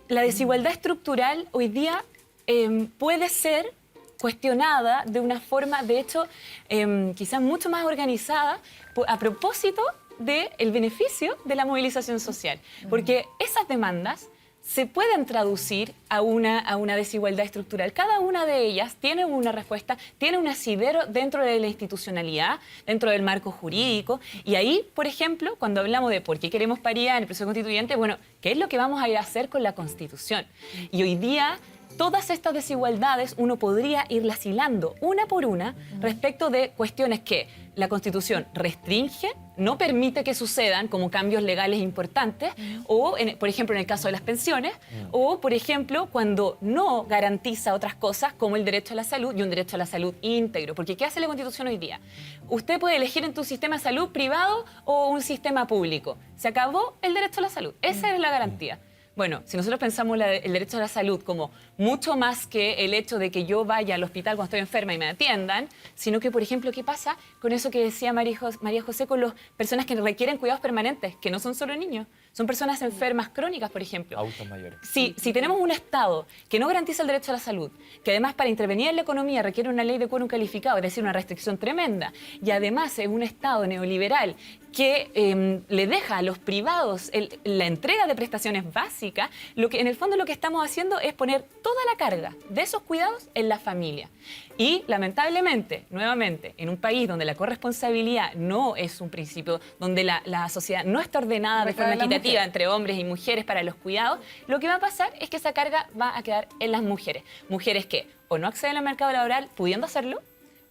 La desigualdad estructural hoy día puede ser cuestionada de una forma, de hecho, quizás mucho más organizada a propósito del beneficio de la movilización social. Porque esas demandas se pueden traducir a una desigualdad estructural. Cada una de ellas tiene una respuesta, tiene un asidero dentro de la institucionalidad, dentro del marco jurídico. Y ahí, por ejemplo, cuando hablamos de por qué queremos paridad en el proceso constituyente, bueno, ¿qué es lo que vamos a ir a hacer con la Constitución? Y hoy día, todas estas desigualdades uno podría irlas hilando una por una respecto de cuestiones que la Constitución restringe, no permite que sucedan como cambios legales importantes, o, por ejemplo, en el caso de las pensiones, o, por ejemplo, cuando no garantiza otras cosas como el derecho a la salud y un derecho a la salud íntegro. Porque ¿qué hace la Constitución hoy día? Usted puede elegir entre un sistema de salud privado o un sistema público. Se acabó el derecho a la salud. Esa es la garantía. Bueno, si nosotros pensamos el derecho a la salud como mucho más que el hecho de que yo vaya al hospital cuando estoy enferma y me atiendan, sino que, por ejemplo, ¿qué pasa con eso que decía María José con las personas que requieren cuidados permanentes, que no son solo niños? Son personas enfermas crónicas, por ejemplo. Adultos mayores. Si tenemos un Estado que no garantiza el derecho a la salud, que además para intervenir en la economía requiere una ley de quórum calificado, es decir, una restricción tremenda, y además es un Estado neoliberal que le deja a los privados la entrega de prestaciones básicas, en el fondo lo que estamos haciendo es poner toda la carga de esos cuidados en la familia. Y lamentablemente, nuevamente, en un país donde la corresponsabilidad no es un principio, donde la sociedad no está ordenada de forma equitativa entre hombres y mujeres para los cuidados, lo que va a pasar es que esa carga va a quedar en las mujeres. Mujeres que o no acceden al mercado laboral pudiendo hacerlo,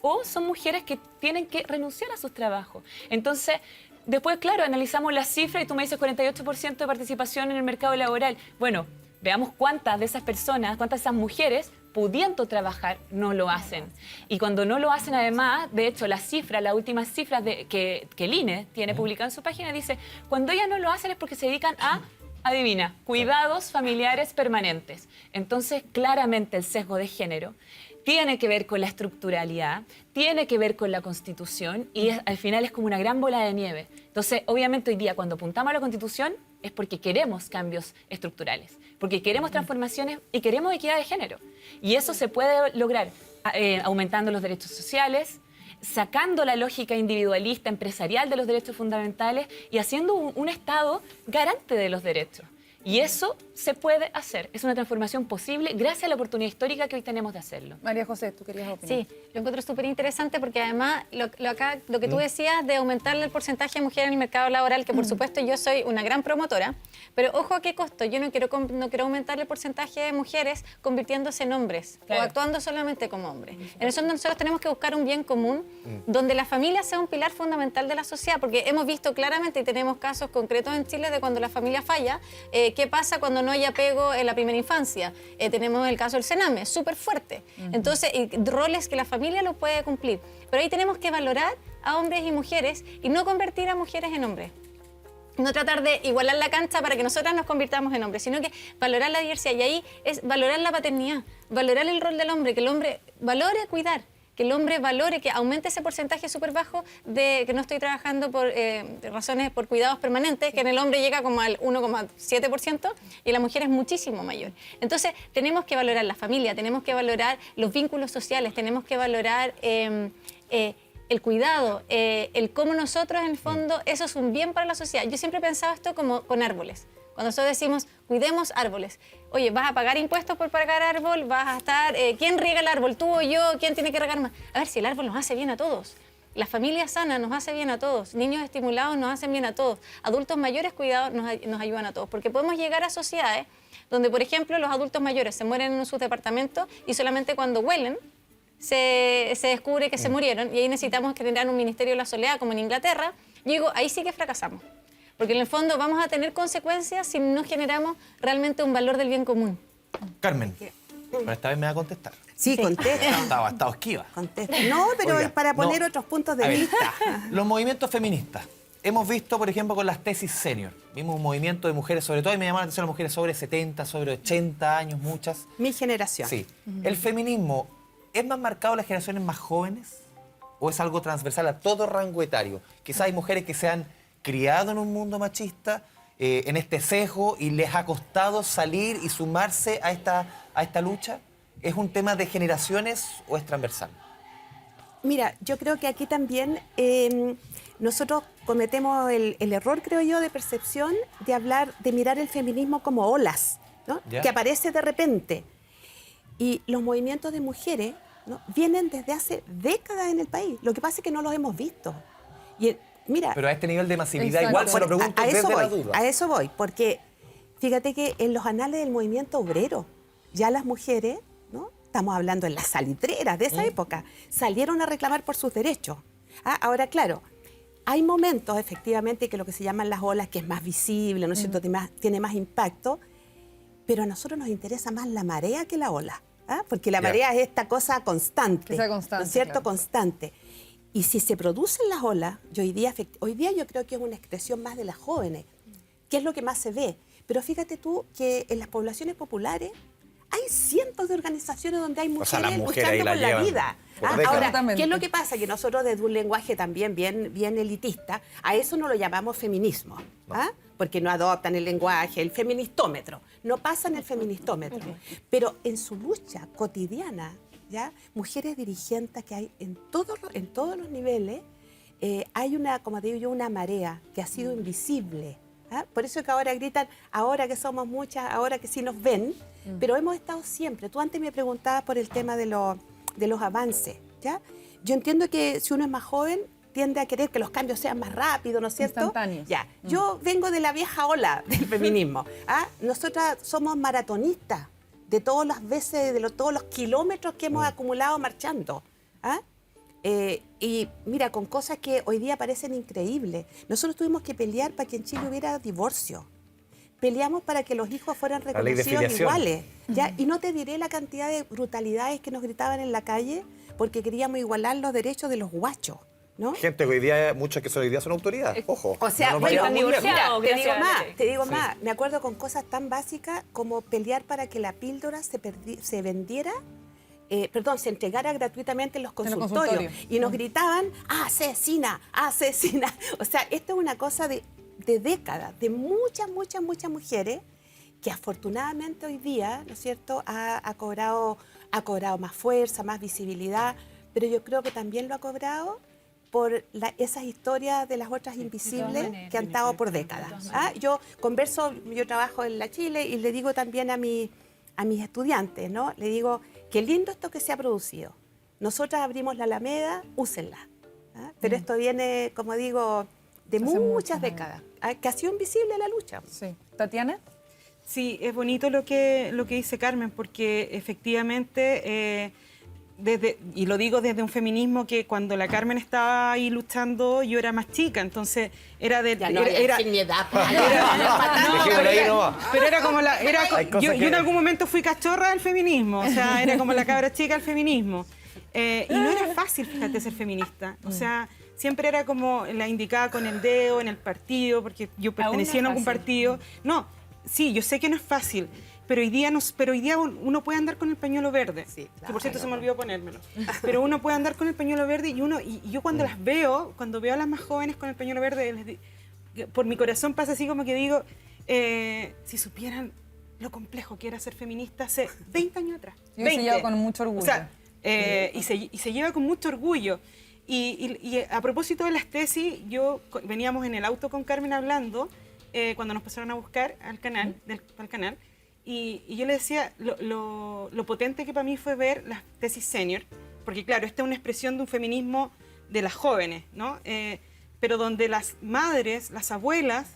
o son mujeres que tienen que renunciar a sus trabajos. Entonces, después, claro, analizamos las cifras y tú me dices 48% de participación en el mercado laboral. Bueno, veamos cuántas de esas personas, cuántas de esas mujeres, pudiendo trabajar, no lo hacen. Y cuando no lo hacen, además, de hecho, las últimas cifras que el INE tiene publicado en su página, dice, cuando ellas no lo hacen es porque se dedican a, adivina, cuidados familiares permanentes. Entonces, claramente el sesgo de género tiene que ver con la estructuralidad, tiene que ver con la Constitución y al final es como una gran bola de nieve. Entonces, obviamente hoy día cuando apuntamos a la Constitución es porque queremos cambios estructurales, porque queremos transformaciones y queremos equidad de género. Y eso se puede lograr aumentando los derechos sociales, sacando la lógica individualista, empresarial de los derechos fundamentales y haciendo un Estado garante de los derechos. Y eso se puede hacer. Es una transformación posible gracias a la oportunidad histórica que hoy tenemos de hacerlo. María José, ¿tú querías opinar? Sí, lo encuentro súper interesante porque además lo que tú decías de aumentarle el porcentaje de mujeres en el mercado laboral, que por supuesto yo soy una gran promotora, pero ojo a qué costo. Yo no quiero aumentarle el porcentaje de mujeres convirtiéndose en hombres o actuando solamente como hombres. En eso nosotros tenemos que buscar un bien común donde la familia sea un pilar fundamental de la sociedad, porque hemos visto claramente y tenemos casos concretos en Chile de cuando la familia falla. ¿Qué pasa cuando no hay apego en la primera infancia? Tenemos el caso del Sename, súper fuerte. Entonces, roles que la familia lo puede cumplir. Pero ahí tenemos que valorar a hombres y mujeres y no convertir a mujeres en hombres. No tratar de igualar la cancha para que nosotras nos convirtamos en hombres, sino que valorar la diversidad. Y ahí es valorar la paternidad, valorar el rol del hombre, que el hombre valore cuidar, que el hombre valore, que aumente ese porcentaje súper bajo de que no estoy trabajando por razones, por cuidados permanentes, que en el hombre llega como al 1,7% y la mujer es muchísimo mayor. Entonces, tenemos que valorar la familia, tenemos que valorar los vínculos sociales, tenemos que valorar el cuidado, el cómo nosotros, en el fondo, eso es un bien para la sociedad. Yo siempre he pensado esto como con árboles. Cuando nosotros decimos, cuidemos árboles. Oye, ¿vas a pagar impuestos por pagar árbol? ¿Vas a estar, ¿quién riega el árbol? ¿Tú o yo? ¿Quién tiene que regar más? A ver, si el árbol nos hace bien a todos. La familia sana nos hace bien a todos. Niños estimulados nos hacen bien a todos. Adultos mayores cuidados nos ayudan a todos. Porque podemos llegar a sociedades donde, por ejemplo, los adultos mayores se mueren en sus departamentos y solamente cuando huelen se descubre que se murieron. Y ahí necesitamos generar un ministerio de la soledad, como en Inglaterra. Yo digo, ahí sí que fracasamos. Porque en el fondo vamos a tener consecuencias si no generamos realmente un valor del bien común. Carmen, pero esta vez me va a contestar. Sí, contesta. Estaba esquiva. Contesta. No, pero Oiga, es para poner no. otros puntos de A ver, vista. los movimientos feministas. Hemos visto, por ejemplo, con las tesis senior. Vimos un movimiento de mujeres, sobre todo, y me llama la atención las mujeres sobre 70, sobre 80 años, muchas. Mi generación. Sí. ¿El feminismo es más marcado en las generaciones más jóvenes? ¿O es algo transversal a todo rango etario? Quizás hay mujeres que se han criado en un mundo machista, en este sesgo, y les ha costado salir y sumarse a esta lucha. ¿Es un tema de generaciones o es transversal? Mira, yo creo que aquí también nosotros cometemos el error, creo yo, de percepción de mirar el feminismo como olas, ¿no? Que aparece de repente. Y los movimientos de mujeres, ¿no?, vienen desde hace décadas en el país. Lo que pasa es que no los hemos visto. Y mira, pero a este nivel de masividad, exacto, igual se lo pregunto desde la duda. A eso voy, porque fíjate que en los anales del movimiento obrero, ya las mujeres, ¿no?, estamos hablando en las salitreras de esa época, salieron a reclamar por sus derechos. Ahora, claro, hay momentos, efectivamente, que lo que se llaman las olas, que es más visible, ¿no es cierto?, tiene más impacto, pero a nosotros nos interesa más la marea que la ola, porque la marea es esta cosa constante, Que sea constante, ¿no es cierto?, claro. Constante. Y si se producen las olas, hoy día yo creo que es una expresión más de las jóvenes, que es lo que más se ve. Pero fíjate tú que en las poblaciones populares hay cientos de organizaciones donde hay mujeres, las mujeres ahí luchando la por la llevan vida. por décadas. Ahora, ¿qué es lo que pasa? Que nosotros desde un lenguaje también bien elitista, a eso no lo llamamos feminismo, porque no adoptan el lenguaje, el feministómetro. No pasan el feministómetro. Pero en su lucha cotidiana, ¿ya?, mujeres dirigentes que hay en todos los niveles, hay una, como digo yo, una marea que ha sido invisible. Por eso que ahora gritan, ahora que somos muchas, ahora que sí nos ven, pero hemos estado siempre. Tú antes me preguntabas por el tema de los avances, ¿ya? Yo entiendo que si uno es más joven, tiende a querer que los cambios sean más rápidos, ¿no es cierto? Instantáneos. Ya. Yo vengo de la vieja ola del feminismo. Nosotras somos maratonistas de todas las veces, todos los kilómetros que hemos acumulado marchando. Y mira, con cosas que hoy día parecen increíbles. Nosotros tuvimos que pelear para que en Chile hubiera divorcio. Peleamos para que los hijos fueran reconocidos iguales. ¿Ya? Y no te diré la cantidad de brutalidades que nos gritaban en la calle porque queríamos igualar los derechos de los guachos, ¿no? Gente que hoy día, muchas que hoy día son autoridades, ojo. O sea, no nos bueno, vayamos muy lejos. mira, te digo más. Me acuerdo con cosas tan básicas como pelear para que la píldora se vendiera, se entregara gratuitamente en los consultorios. Y nos gritaban, asesina, asesina. O sea, esto es una cosa de décadas, de muchas mujeres que afortunadamente hoy día, ¿no es cierto?, ha cobrado más fuerza, más visibilidad, pero yo creo que también lo ha cobrado por esas historias de las otras invisibles que han estado por décadas. Yo trabajo en la Chile y le digo también a mis estudiantes, ¿no? Le digo, qué lindo esto que se ha producido. Nosotras abrimos la Alameda, úsenla. Pero esto viene, como digo, de muchas décadas, que ha sido invisible la lucha. Sí. ¿Tatiana? Sí, es bonito lo que dice Carmen, porque efectivamente, y lo digo desde un feminismo que cuando la Carmen estaba ahí luchando, yo era más chica, entonces era de... sin mi edad. Pero era como yo en algún momento fui cachorra del feminismo, o sea, era como la cabra chica del feminismo. Y no era fácil, fíjate, ser feminista. O sea, siempre era como la indicada con el dedo en el partido, porque yo pertenecía a algún partido. No, sí, yo sé que no es fácil, pero hoy día uno puede andar con el pañuelo verde. Sí, claro, que por cierto se me olvidó ponérmelo. Pero uno puede andar con el pañuelo verde y yo cuando las veo, cuando veo a las más jóvenes con el pañuelo verde, por mi corazón pasa así como que digo, si supieran lo complejo que era ser feminista hace 20 años atrás. Y se lleva con mucho orgullo. O sea, y se lleva con mucho orgullo. Y a propósito de las tesis, veníamos en el auto con Carmen hablando, cuando nos pasaron a buscar al canal, y yo le decía lo potente que para mí fue ver las tesis senior, porque claro, esta es una expresión de un feminismo de las jóvenes, ¿no? Pero donde las madres, las abuelas,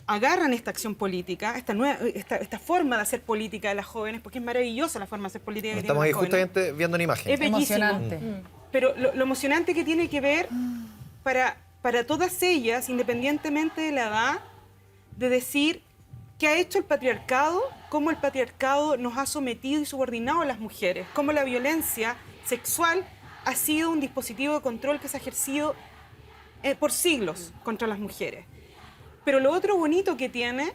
agarran esta acción política, esta forma de hacer política de las jóvenes, porque es maravillosa la forma de hacer política que tienen las jóvenes. Estamos ahí justamente viendo una imagen. Es bellísimo. Emocionante. Pero lo emocionante que tiene que ver para todas ellas, independientemente de la edad, de decir qué ha hecho el patriarcado, cómo el patriarcado nos ha sometido y subordinado a las mujeres, cómo la violencia sexual ha sido un dispositivo de control que se ha ejercido por siglos contra las mujeres. Pero lo otro bonito que tiene,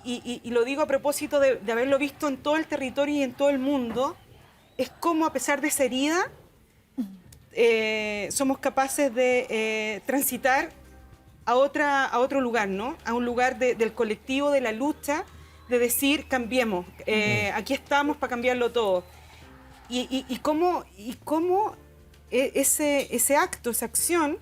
y lo digo a propósito de haberlo visto en todo el territorio y en todo el mundo, es cómo a pesar de esa herida, somos capaces de transitar a otro lugar, ¿no? A un lugar del colectivo, de la lucha, de decir, cambiemos, aquí estamos para cambiarlo todo. Y cómo ese acto, esa acción,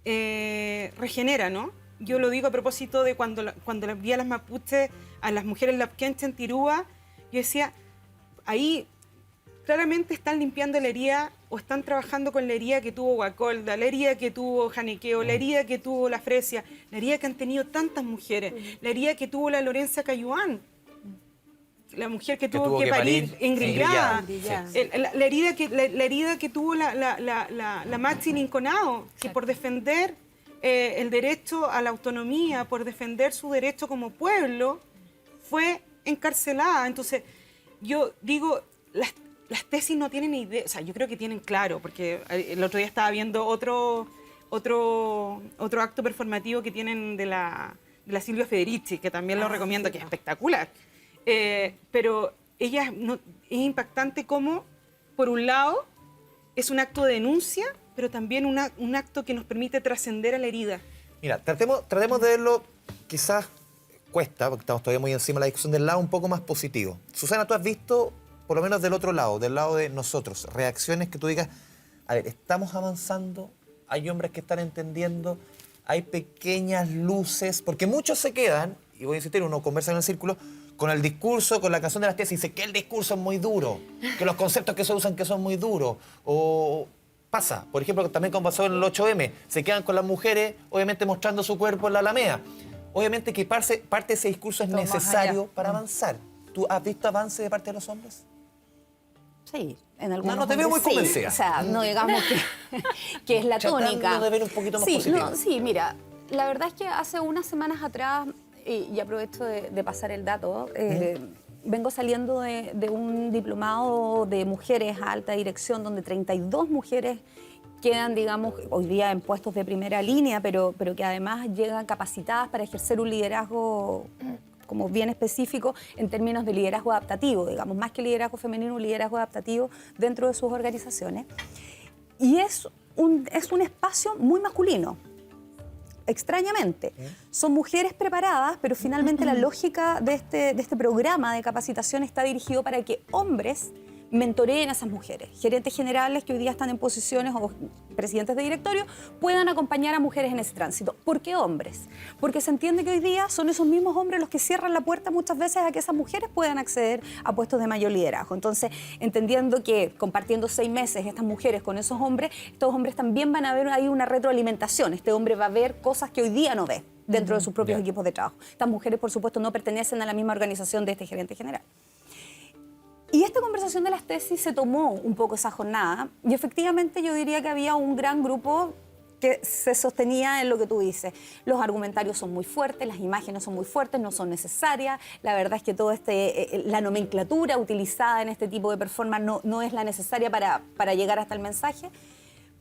regenera, ¿no? Yo lo digo a propósito de cuando vi a las mapuches, a las mujeres lapquenches en Tirúa, yo decía, ahí claramente están limpiando la herida o están trabajando con la herida que tuvo Guacolda, la herida que tuvo Janequeo, la herida que tuvo la Fresia, la herida que han tenido tantas mujeres, la herida que tuvo la Lorenza Cayuán, la mujer que tuvo que parir en Grillada, la herida que tuvo la Maxi Linconao, que por defender el derecho a la autonomía, por defender su derecho como pueblo, fue encarcelada. Entonces, yo digo, las tesis no tienen idea, o sea, yo creo que tienen claro, porque el otro día estaba viendo otro acto performativo que tienen de la Silvia Federici, que también lo recomiendo, que es espectacular. Pero es impactante cómo, por un lado, es un acto de denuncia, pero también un acto que nos permite trascender a la herida. Mira, tratemos de verlo, quizás cuesta, porque estamos todavía muy encima de la discusión, del lado un poco más positivo. Susana, tú has visto, por lo menos del otro lado, del lado de nosotros, reacciones que tú digas, a ver, estamos avanzando, hay hombres que están entendiendo, hay pequeñas luces, porque muchos se quedan, y voy a insistir, uno conversa en el círculo, con el discurso, con la canción de las tesis, dice que el discurso es muy duro, que los conceptos que se usan que son muy duros, o pasa, por ejemplo, también como pasó en el 8M, se quedan con las mujeres, obviamente mostrando su cuerpo en la Alameda. Obviamente que parte de ese discurso es necesario para avanzar. ¿Tú has visto avance de parte de los hombres? Sí, en algunos No te veo muy hombres sí. convencida. O sea, no digamos que es la tónica. Tratando de ver un poquito más sí, positivo. sí, mira, la verdad es que hace unas semanas atrás, y aprovecho de pasar el dato, vengo saliendo de un diplomado de mujeres a alta dirección, donde 32 mujeres quedan, digamos, hoy día en puestos de primera línea, pero que además llegan capacitadas para ejercer un liderazgo como bien específico en términos de liderazgo adaptativo, digamos, más que liderazgo femenino, un liderazgo adaptativo dentro de sus organizaciones. Y es un espacio muy masculino, extrañamente. Son mujeres preparadas, pero finalmente la lógica de este programa de capacitación está dirigido para que hombres mentoreen a esas mujeres. Gerentes generales que hoy día están en posiciones o presidentes de directorio puedan acompañar a mujeres en ese tránsito. ¿Por qué hombres? Porque se entiende que hoy día son esos mismos hombres los que cierran la puerta muchas veces a que esas mujeres puedan acceder a puestos de mayor liderazgo. Entonces, entendiendo que compartiendo 6 meses estas mujeres con esos hombres, estos hombres también van a ver ahí una retroalimentación. Este hombre va a ver cosas que hoy día no ve dentro de sus propios equipos de trabajo. Estas mujeres, por supuesto, no pertenecen a la misma organización de este gerente general. Y esta conversación de las tesis se tomó un poco esa jornada y efectivamente yo diría que había un gran grupo que se sostenía en lo que tú dices. Los argumentarios son muy fuertes, las imágenes son muy fuertes, no son necesarias. La verdad es que toda la nomenclatura utilizada en este tipo de performance no es la necesaria para llegar hasta el mensaje.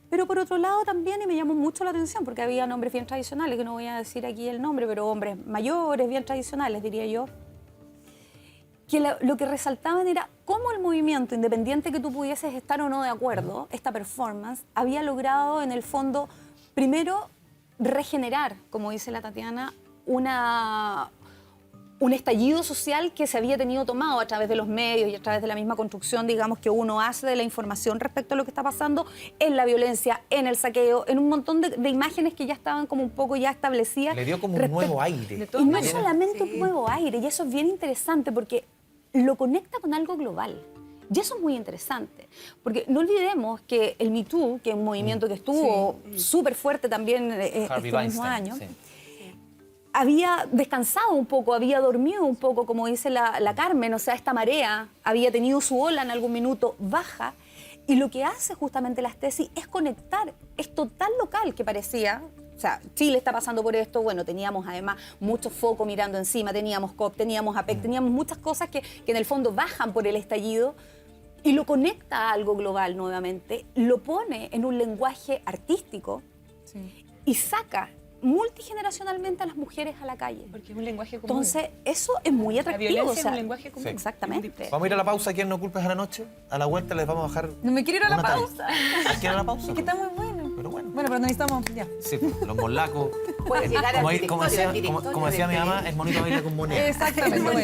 Pero por otro lado también, y me llamó mucho la atención, porque había hombres bien tradicionales, que no voy a decir aquí el nombre, pero hombres mayores, bien tradicionales, diría yo, que lo que resaltaban era cómo el movimiento, independiente que tú pudieses estar o no de acuerdo, esta performance, había logrado en el fondo, primero, regenerar, como dice la Tatiana, un estallido social que se había tenido tomado a través de los medios y a través de la misma construcción, digamos, que uno hace de la información respecto a lo que está pasando en la violencia, en el saqueo, en un montón de imágenes que ya estaban como un poco ya establecidas. Le dio como un nuevo aire. Y no solamente un nuevo aire, y eso es bien interesante porque lo conecta con algo global. Y eso es muy interesante, porque no olvidemos que el Me Too, que es un movimiento que estuvo súper fuerte también este mismo año, había descansado un poco, había dormido un poco, como dice la Carmen, o sea, esta marea había tenido su ola en algún minuto baja, y lo que hace justamente las tesis es conectar esto tan local que parecía. O sea, Chile está pasando por esto, bueno, teníamos además mucho foco mirando encima, teníamos COP, teníamos APEC, teníamos muchas cosas que en el fondo bajan por el estallido y lo conecta a algo global nuevamente, lo pone en un lenguaje artístico y saca multigeneracionalmente a las mujeres a la calle. Porque es un lenguaje común. Entonces, eso es muy atractivo. La violencia o sea, es un lenguaje común. Exactamente. Vamos a ir a la pausa. ¿Quién no culpes a la noche? A la vuelta les vamos a bajar. No me quiero ir a la una talla. pausa. ¿Hay que ir a la pausa? Es que está muy bueno. Pero bueno. Bueno, pero necesitamos ya. Sí, pues, los molacos. Puedes llegar al directorio, Como decía mi mamá, el monito baila con moneda. Exactamente. bueno.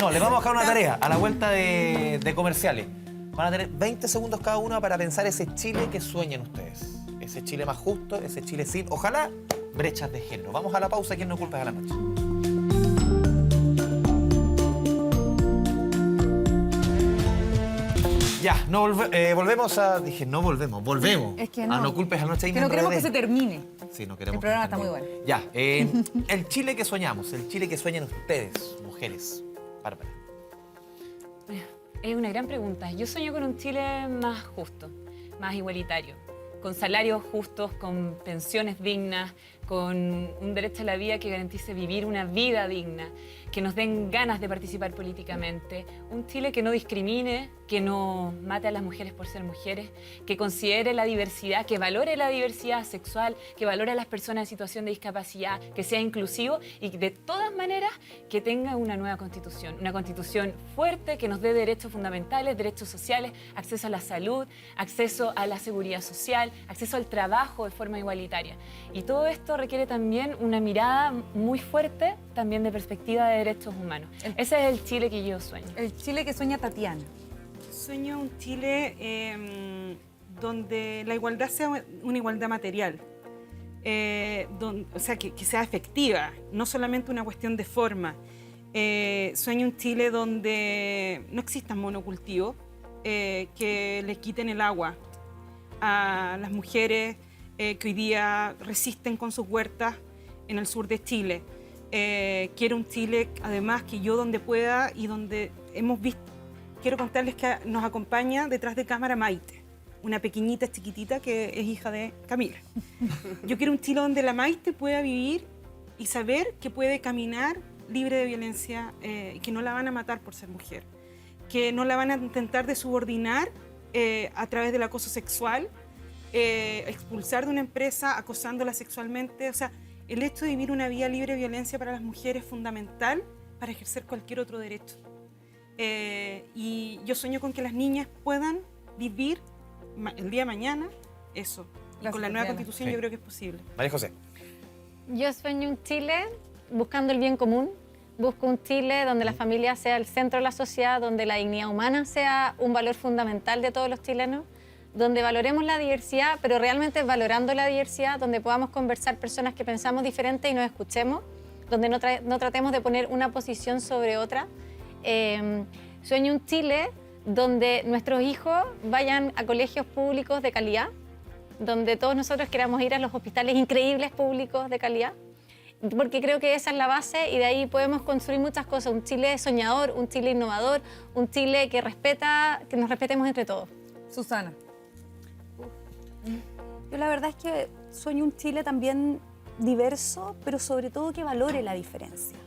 No, les vamos a dejar una tarea a la vuelta de comerciales. Van a tener 20 segundos cada uno para pensar ese Chile que sueñan ustedes. Ese Chile más justo, ese Chile sin, ojalá, brechas de género. Vamos a la pausa. ¿Quién no culpa a la noche? Ya, volvemos a... Dije, no volvemos, volvemos. Es que a no. No culpes a la noche. Que no queremos que se termine. Sí, no queremos. El programa que está muy termine. bueno. Ya, el Chile que soñamos, el Chile que sueñan ustedes, mujeres. Bárbara. Es una gran pregunta. Yo sueño con un Chile más justo, más igualitario, con salarios justos, con pensiones dignas, con un derecho a la vida que garantice vivir una vida digna, que nos den ganas de participar políticamente, un Chile que no discrimine, que no mate a las mujeres por ser mujeres, que considere la diversidad, que valore la diversidad sexual, que valore a las personas en situación de discapacidad, que sea inclusivo y de todas maneras que tenga una nueva constitución, una constitución fuerte que nos dé derechos fundamentales, derechos sociales, acceso a la salud, acceso a la seguridad social, acceso al trabajo de forma igualitaria. Y todo esto requiere también una mirada muy fuerte también de perspectiva de derechos humanos. Ese es el Chile que yo sueño. El Chile que sueña Tatiana. Sueño un Chile donde la igualdad sea una igualdad material, o sea, que sea efectiva, no solamente una cuestión de forma. Sueño un Chile donde no existan monocultivos, que le quiten el agua a las mujeres que hoy día resisten con sus huertas en el sur de Chile. Quiero un Chile, además, que yo donde pueda y donde hemos visto quiero contarles que nos acompaña detrás de cámara Maite, una pequeñita chiquitita que es hija de Camila. Yo quiero un Chile donde la Maite pueda vivir y saber que puede caminar libre de violencia, que no la van a matar por ser mujer, que no la van a intentar de subordinar a través del acoso sexual, expulsar de una empresa acosándola sexualmente. O sea, el hecho de vivir una vida libre de violencia para las mujeres es fundamental para ejercer cualquier otro derecho. Y yo sueño con que las niñas puedan vivir el día de mañana eso. Y con la nueva Constitución yo creo que es posible. María José. Yo sueño un Chile buscando el bien común. Busco un Chile donde la familia sea el centro de la sociedad, donde la dignidad humana sea un valor fundamental de todos los chilenos, donde valoremos la diversidad, pero realmente valorando la diversidad, donde podamos conversar personas que pensamos diferente y nos escuchemos, donde no tratemos de poner una posición sobre otra. Sueño un Chile donde nuestros hijos vayan a colegios públicos de calidad, donde todos nosotros queramos ir a los hospitales increíbles públicos de calidad, porque creo que esa es la base y de ahí podemos construir muchas cosas. Un Chile soñador, un Chile innovador, un Chile que respeta, que nos respetemos entre todos. Susana. Yo la verdad es que sueño un Chile también diverso, pero sobre todo que valore la diferencia.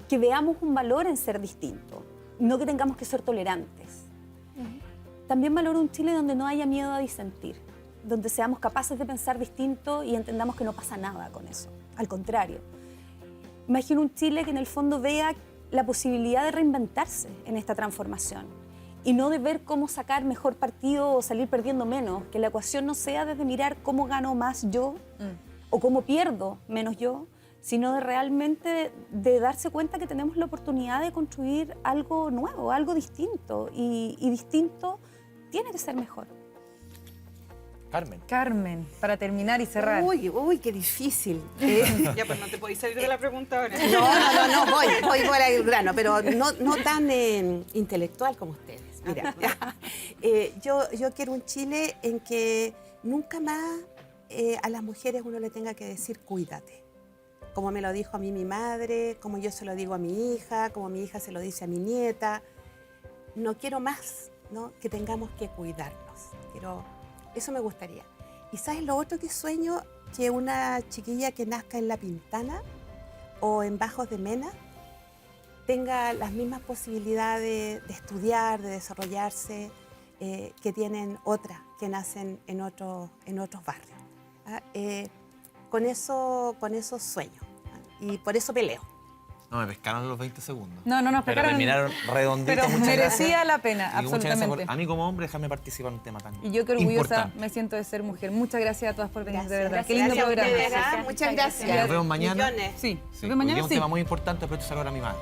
Que veamos un valor en ser distinto, no que tengamos que ser tolerantes. También valoro un Chile donde no haya miedo a disentir, donde seamos capaces de pensar distinto y entendamos que no pasa nada con eso. Al contrario, imagino un Chile que en el fondo vea la posibilidad de reinventarse en esta transformación y no de ver cómo sacar mejor partido o salir perdiendo menos, que la ecuación no sea desde mirar cómo gano más yo o cómo pierdo menos yo, sino de realmente de darse cuenta que tenemos la oportunidad de construir algo nuevo, algo distinto, y distinto tiene que ser mejor. Carmen. Carmen, para terminar y cerrar. Uy, qué difícil. Ya, pues no te podéis salir de la pregunta ahora. No, voy al grano, pero no tan intelectual como ustedes. Mira, yo quiero un Chile en que nunca más a las mujeres uno le tenga que decir cuídate. Como me lo dijo a mí mi madre, como yo se lo digo a mi hija, como mi hija se lo dice a mi nieta. No quiero más, ¿no? Que tengamos que cuidarnos. Eso me gustaría. Y ¿sabes lo otro que sueño? Que una chiquilla que nazca en La Pintana o en Bajos de Mena tenga las mismas posibilidades de estudiar, de desarrollarse, que tienen otras que nacen en otros barrios. Con eso sueño, y por eso peleo. No, me pescaron los 20 segundos. No, Pero pescaron. terminaron redonditos. Pero muchas merecía gracias. la pena, Y muchas gracias absolutamente. a mí como hombre, déjame participar en un tema tan Y yo que orgullosa importante. me siento de ser mujer. Muchas gracias a todas por venir, de Gracias. verdad. Qué lindo Gracias a programa. ustedes, ¿ah? Muchas gracias. Nos vemos mañana. Millones. Sí, Sí, ¿nos vemos mañana? hoy día un Sí. tema muy importante, pero esto se a mi madre.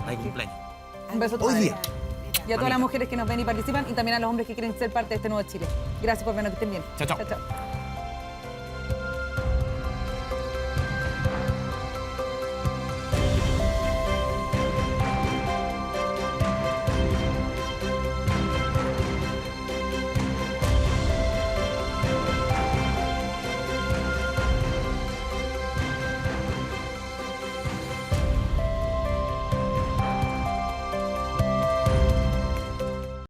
Ah, De cumpleaños. Un beso a tu Hoy madre. día. Y a todas las Mamita. mujeres que nos ven y participan, y también a los hombres que quieren ser parte de este nuevo Chile. Gracias por vernos, que estén bien. Chao, chao. Chao, chao.